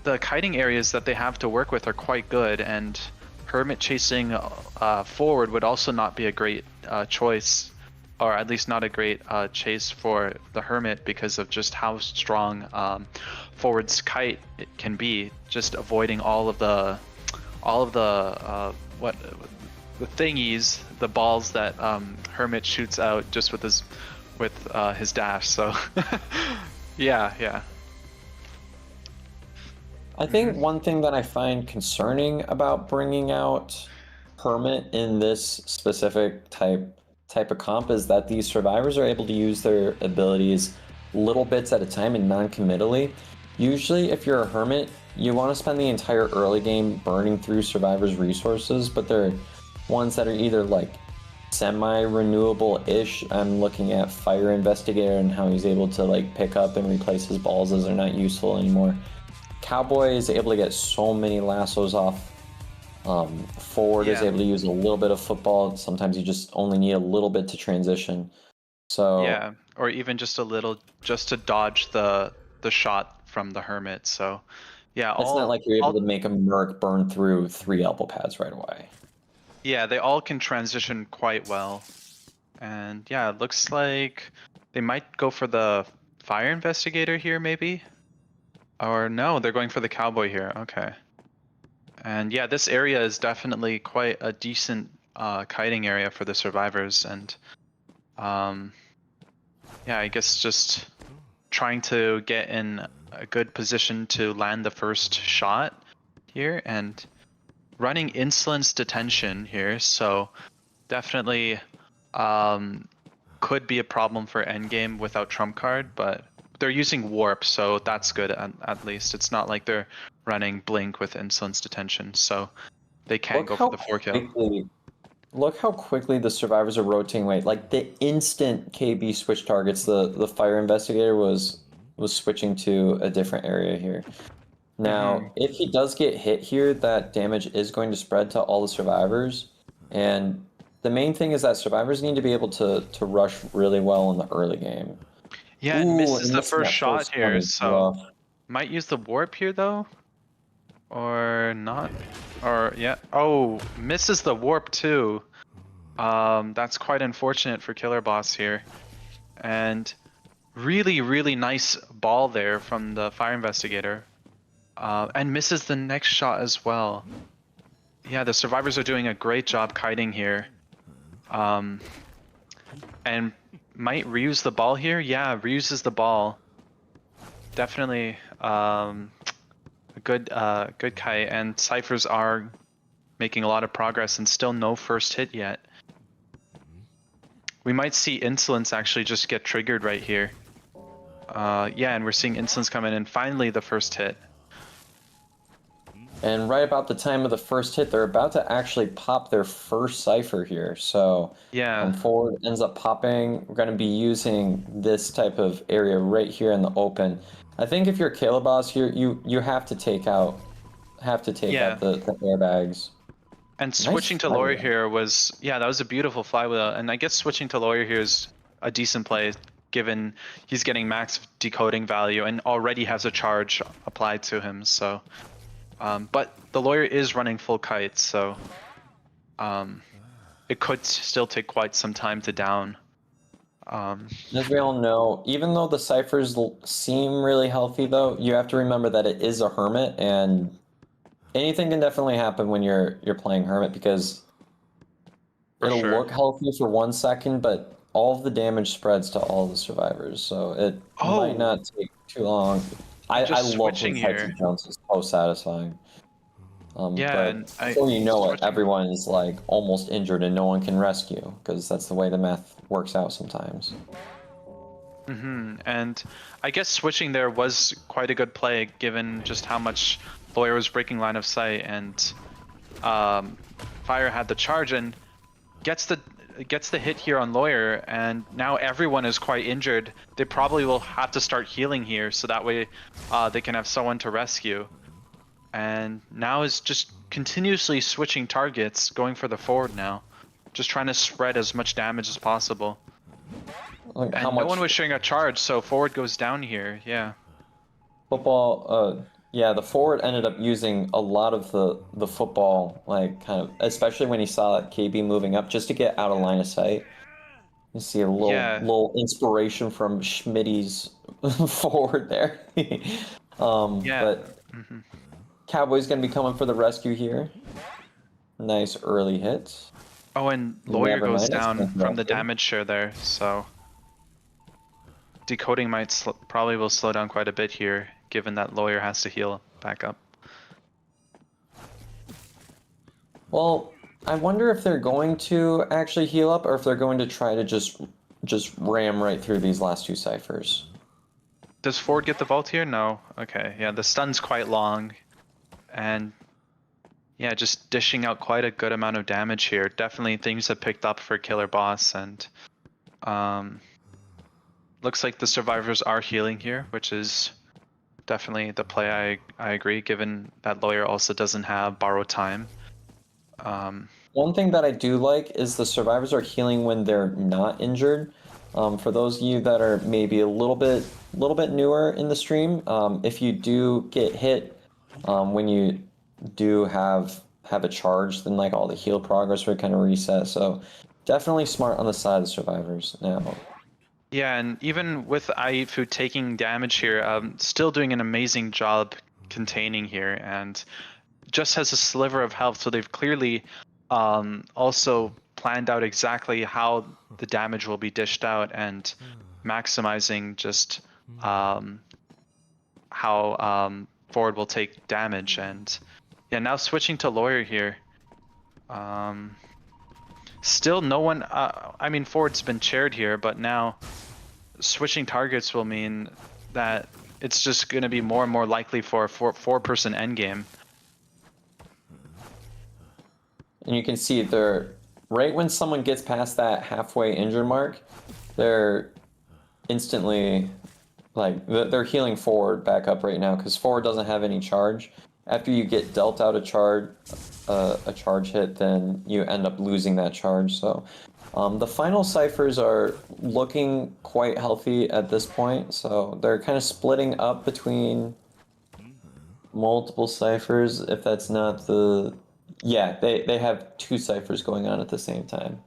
the kiting areas that they have to work with are quite good, and Hermit chasing forward would also not be a great choice, or at least not a great chase for the Hermit, because of just how strong Forward's kite it can be, just avoiding all of the thingies, the balls that Hermit shoots out just with his dash. So yeah. I think one thing that I find concerning about bringing out Hermit in this specific type of comp is that these survivors are able to use their abilities little bits at a time and non-committally. Usually if you're a Hermit, you want to spend the entire early game burning through survivors' resources, but they're ones that are either like semi-renewable-ish. I'm looking at Fire Investigator and how he's able to like pick up and replace his balls as they're not useful anymore. Cowboy is able to get so many lassos off. Forward is able to use a little bit of football. Sometimes you just only need a little bit to transition. So yeah, or even just a little, just to dodge the shot from the hermit. So yeah, it's not like you're able to make a merc burn through 3 elbow pads right away. Yeah, they all can transition quite well. And yeah, it looks like they might go for the fire investigator here, maybe? Or no, they're going for the cowboy here. Okay. And yeah, this area is definitely quite a decent kiting area for the survivors. And yeah, I guess just trying to get in a good position to land the first shot here, and running Insolence Detention here, so definitely could be a problem for endgame without trump card, but they're using Warp, so that's good at least. It's not like they're running Blink with Insolence Detention, so they can't go for the 4-kill. Look how quickly the survivors are rotating weight. Like the instant KB switch targets, the fire investigator was switching to a different area here. Now, if he does get hit here, that damage is going to spread to all the survivors. And the main thing is that survivors need to be able to rush really well in the early game. Yeah, it misses the first shot here, so might use the warp here though. Or not. Or yeah. Oh, misses the warp too. That's quite unfortunate for Killer Boss here. And really, really nice ball there from the fire investigator. And misses the next shot as well. Yeah, the survivors are doing a great job kiting here. And might reuse the ball here. Yeah, reuses the ball. Definitely a good kite, and ciphers are making a lot of progress and still no first hit yet. We might see Insolence actually just get triggered right here. Yeah, and we're seeing Insolence come in, and finally the first hit. And right about the time of the first hit, they're about to actually pop their first cipher here. So yeah, when forward ends up popping, we're going to be using this type of area right here in the open. I think if you're Killer Boss here, you have to take out out the airbags. And switching to Lawyer here was, yeah, that was a beautiful flywheel. And I guess switching to Lawyer here is a decent play, given he's getting max decoding value and already has a charge applied to him. So, but the Lawyer is running full kites, so it could still take quite some time to down. As we all know, even though the ciphers seem really healthy, though, you have to remember that it is a hermit, and anything can definitely happen when you're playing hermit, because it'll look healthy for 1 second, but all of the damage spreads to all the survivors, so it might not take too long. I love when fights and jumps. It's so satisfying. Yeah, but before you know it, everyone is like almost injured and no one can rescue, because that's the way the math works out sometimes. And I guess switching there was quite a good play, given just how much Lawyer was breaking line of sight, and Fire had the charge and gets the hit here on Lawyer, and now everyone is quite injured. They probably will have to start healing here, so that way they can have someone to rescue. And now is just continuously switching targets, going for the forward now. Just trying to spread as much damage as possible. Like, and no one was sharing a charge, so forward goes down here, yeah. Football, yeah, the forward ended up using a lot of the football, like, kind of, especially when he saw KB moving up, just to get out of line of sight. You see a little inspiration from Schmitty's forward there. But Cowboy's going to be coming for the rescue here. Nice early hit. Oh, and Lawyer goes down from the damage share there, so decoding might probably will slow down quite a bit here, given that Lawyer has to heal back up. Well, I wonder if they're going to actually heal up, or if they're going to try to just ram right through these last 2 ciphers. Does Ford get the vault here? No. Okay, yeah, the stun's quite long. And yeah, just dishing out quite a good amount of damage here. Definitely things have picked up for Killer Boss, and looks like the survivors are healing here, which is definitely the play. I agree, given that Lawyer also doesn't have borrowed time. One thing that I do like is the survivors are healing when they're not injured. For those of you that are maybe a little bit newer in the stream, if you do get hit when you do have a charge, then like all the heal progress would kind of reset. So definitely smart on the side of the survivors now. Yeah, and even with I Eat Food taking damage here, still doing an amazing job containing here, and just has a sliver of health. So they've clearly also planned out exactly how the damage will be dished out and maximizing just how Ford will take damage. And yeah, now switching to Lawyer here. Still no one, I mean, Ford's been chaired here, but now switching targets will mean that it's just going to be more and more likely for a four-person endgame. And you can see they're right when someone gets past that halfway injured mark, they're instantly like they're healing Forward back up right now because Forward doesn't have any charge. After you get dealt out a charge hit, then you end up losing that charge. So the final ciphers are looking quite healthy at this point. So they're kind of splitting up between multiple ciphers. If that's not the yeah, they have two ciphers going on at the same time.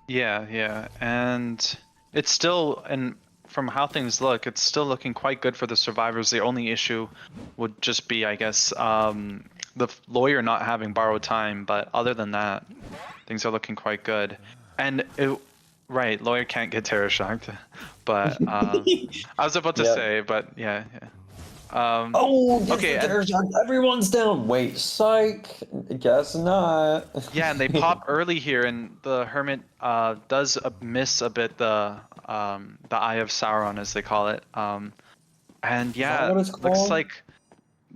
Yeah, and it's still, and from how things look, it's still looking quite good for the survivors. The only issue would just be, I guess, the Lawyer not having borrowed time, but other than that, things are looking quite good. And right, Lawyer can't get terror shocked, but I was about to say, but yeah. Okay, everyone's down. Wait, psych. Guess not. Yeah, and they pop early here, and the Hermit does miss a bit the Eye of Sauron, as they call it. And yeah, looks like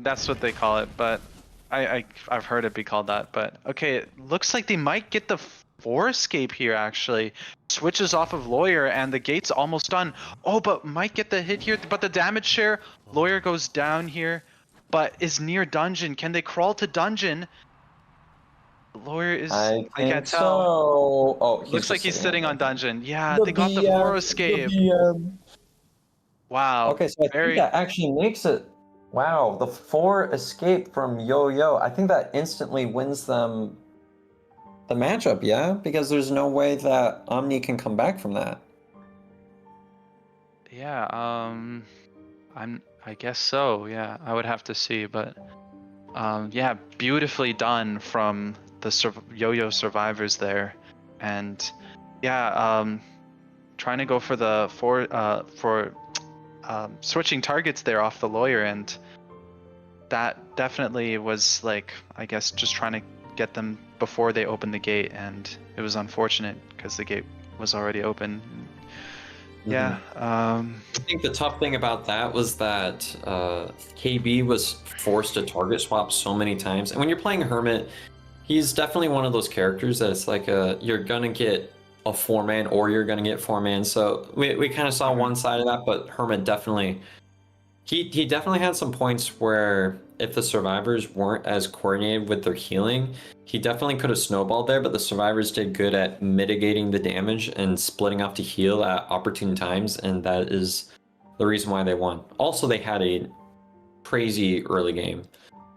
that's what they call it, but I've heard it be called that. But okay, it looks like they might get the 4 escape here, actually. Switches off of Lawyer, and the gate's almost done. Oh, but might get the hit here, but the damage share. Lawyer goes down here, but is near dungeon. Can they crawl to dungeon? Lawyer is, I can't tell. So. Oh, looks like he's sitting on dungeon. Yeah, they got the 4 escape. Wow. Okay, so I think that actually makes it. Wow, the 4 escape from Yo-Yo. I think that instantly wins them the matchup, yeah? Because there's no way that Omni can come back from that. Yeah, I guess so. Yeah, I would have to see, but yeah, beautifully done from the Yo-Yo survivors there, and yeah, trying to go for the switching targets there off the Lawyer, and that definitely was like, I guess, just trying to get them before they opened the gate, and it was unfortunate because the gate was already open. Yeah. I think the tough thing about that was that KB was forced to target swap so many times. And when you're playing Hermit, he's definitely one of those characters that it's like you're going to get a 4-man or you're going to get 4-man. So we kind of saw one side of that, but Hermit definitely... He definitely had some points where if the survivors weren't as coordinated with their healing, he definitely could have snowballed there, but the survivors did good at mitigating the damage and splitting off to heal at opportune times, and that is the reason why they won. Also, they had a crazy early game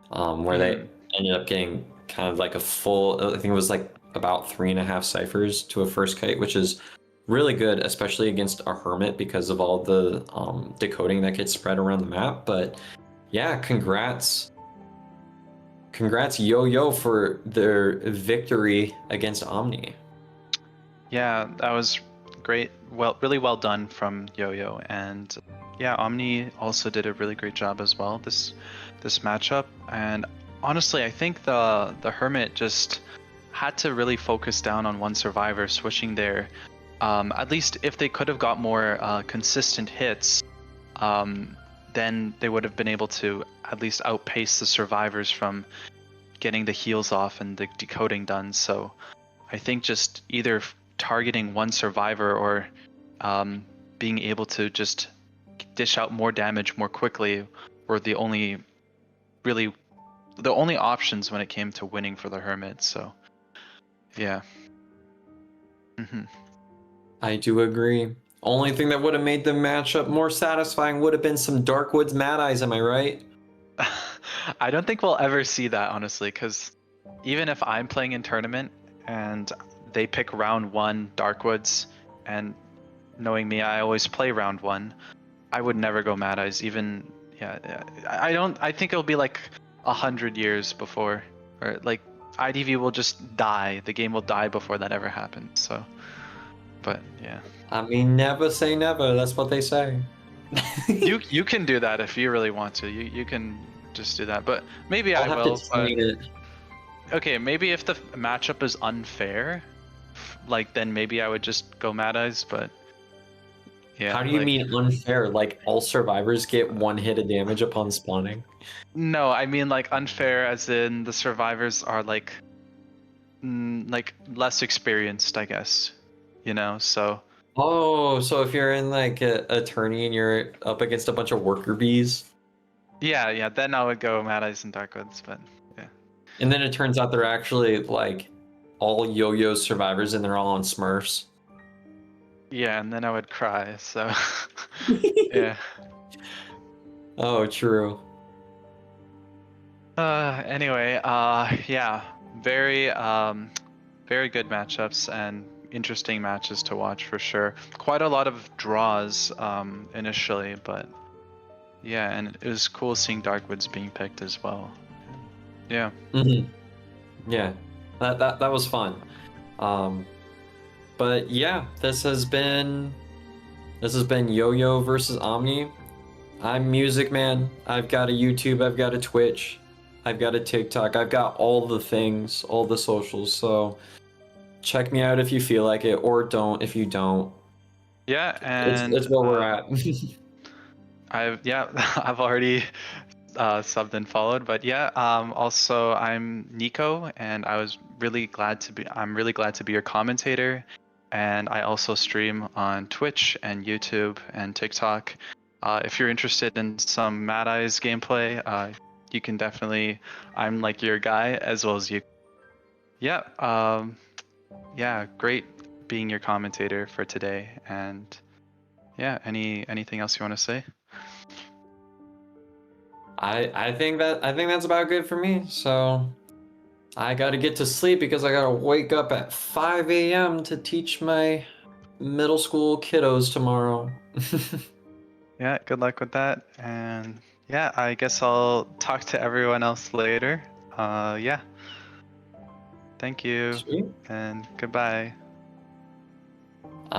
where they ended up getting kind of like a full, I think it was like about 3.5 ciphers to a first kite, which is really good, especially against a Hermit because of all the decoding that gets spread around the map. But yeah, congrats Yo-Yo for their victory against Omni. Yeah, that was great. Well, really well done from Yo-Yo, and yeah, Omni also did a really great job as well this matchup. And honestly, I think the Hermit just had to really focus down on one survivor, switching there. At least if they could have got more consistent hits, then they would have been able to at least outpace the survivors from getting the heals off and the decoding done. So I think just either targeting one survivor or being able to just dish out more damage more quickly were the only options when it came to winning for the Hermit. So yeah. I do agree. Only thing that would have made the matchup more satisfying would have been some Darkwoods Mad Eyes, am I right? I don't think we'll ever see that, honestly, because even if I'm playing in tournament and they pick round 1 Darkwoods, and knowing me, I always play round 1, I would never go Mad Eyes. Even I think it'll be like 100 years before, or like IDV will just die. The game will die before that ever happens. So, but yeah. I mean, never say never. That's what they say. You can do that if you really want to. You can just do that. But maybe I I'll will. have to tweet it. Okay, maybe if the matchup is unfair, like then maybe I would just go Mad Eyes. But yeah. How do you mean unfair? Like all survivors get 1 hit of damage upon spawning? No, I mean like unfair as in the survivors are like less experienced, I guess. You know, so. Oh, so if you're in like a tourney and you're up against a bunch of worker bees. Yeah, then I would go Mad Eyes and Darkwoods, but yeah. And then it turns out they're actually like all yo-yo survivors and they're all on Smurfs. Yeah, and then I would cry, so yeah. Oh, true. Anyway, yeah, very good matchups and interesting matches to watch for sure. Quite a lot of draws initially, but yeah, and it was cool seeing Darkwoods being picked as well. Yeah. Yeah, that was fun. But yeah, this has been Yo-Yo versus Omni. I'm Music Man. I've got a YouTube. I've got a Twitch. I've got a TikTok. I've got all the things, all the socials. So check me out if you feel like it, or don't if you don't. Yeah, and it's where we're at. I've already subbed and followed, but yeah. Also, I'm Nico, and I'm really glad to be your commentator. And I also stream on Twitch and YouTube and TikTok. If you're interested in some Mad Eyes gameplay, you can definitely. I'm like your guy as well as you. Yeah. Yeah. Great being your commentator for today. And yeah. Anything else you want to say? I think that's about good for me. So I gotta get to sleep because I gotta wake up at 5 a.m. to teach my middle school kiddos tomorrow. Yeah, good luck with that. And yeah, I guess I'll talk to everyone else later. Yeah. Thank you. Sweet. And goodbye.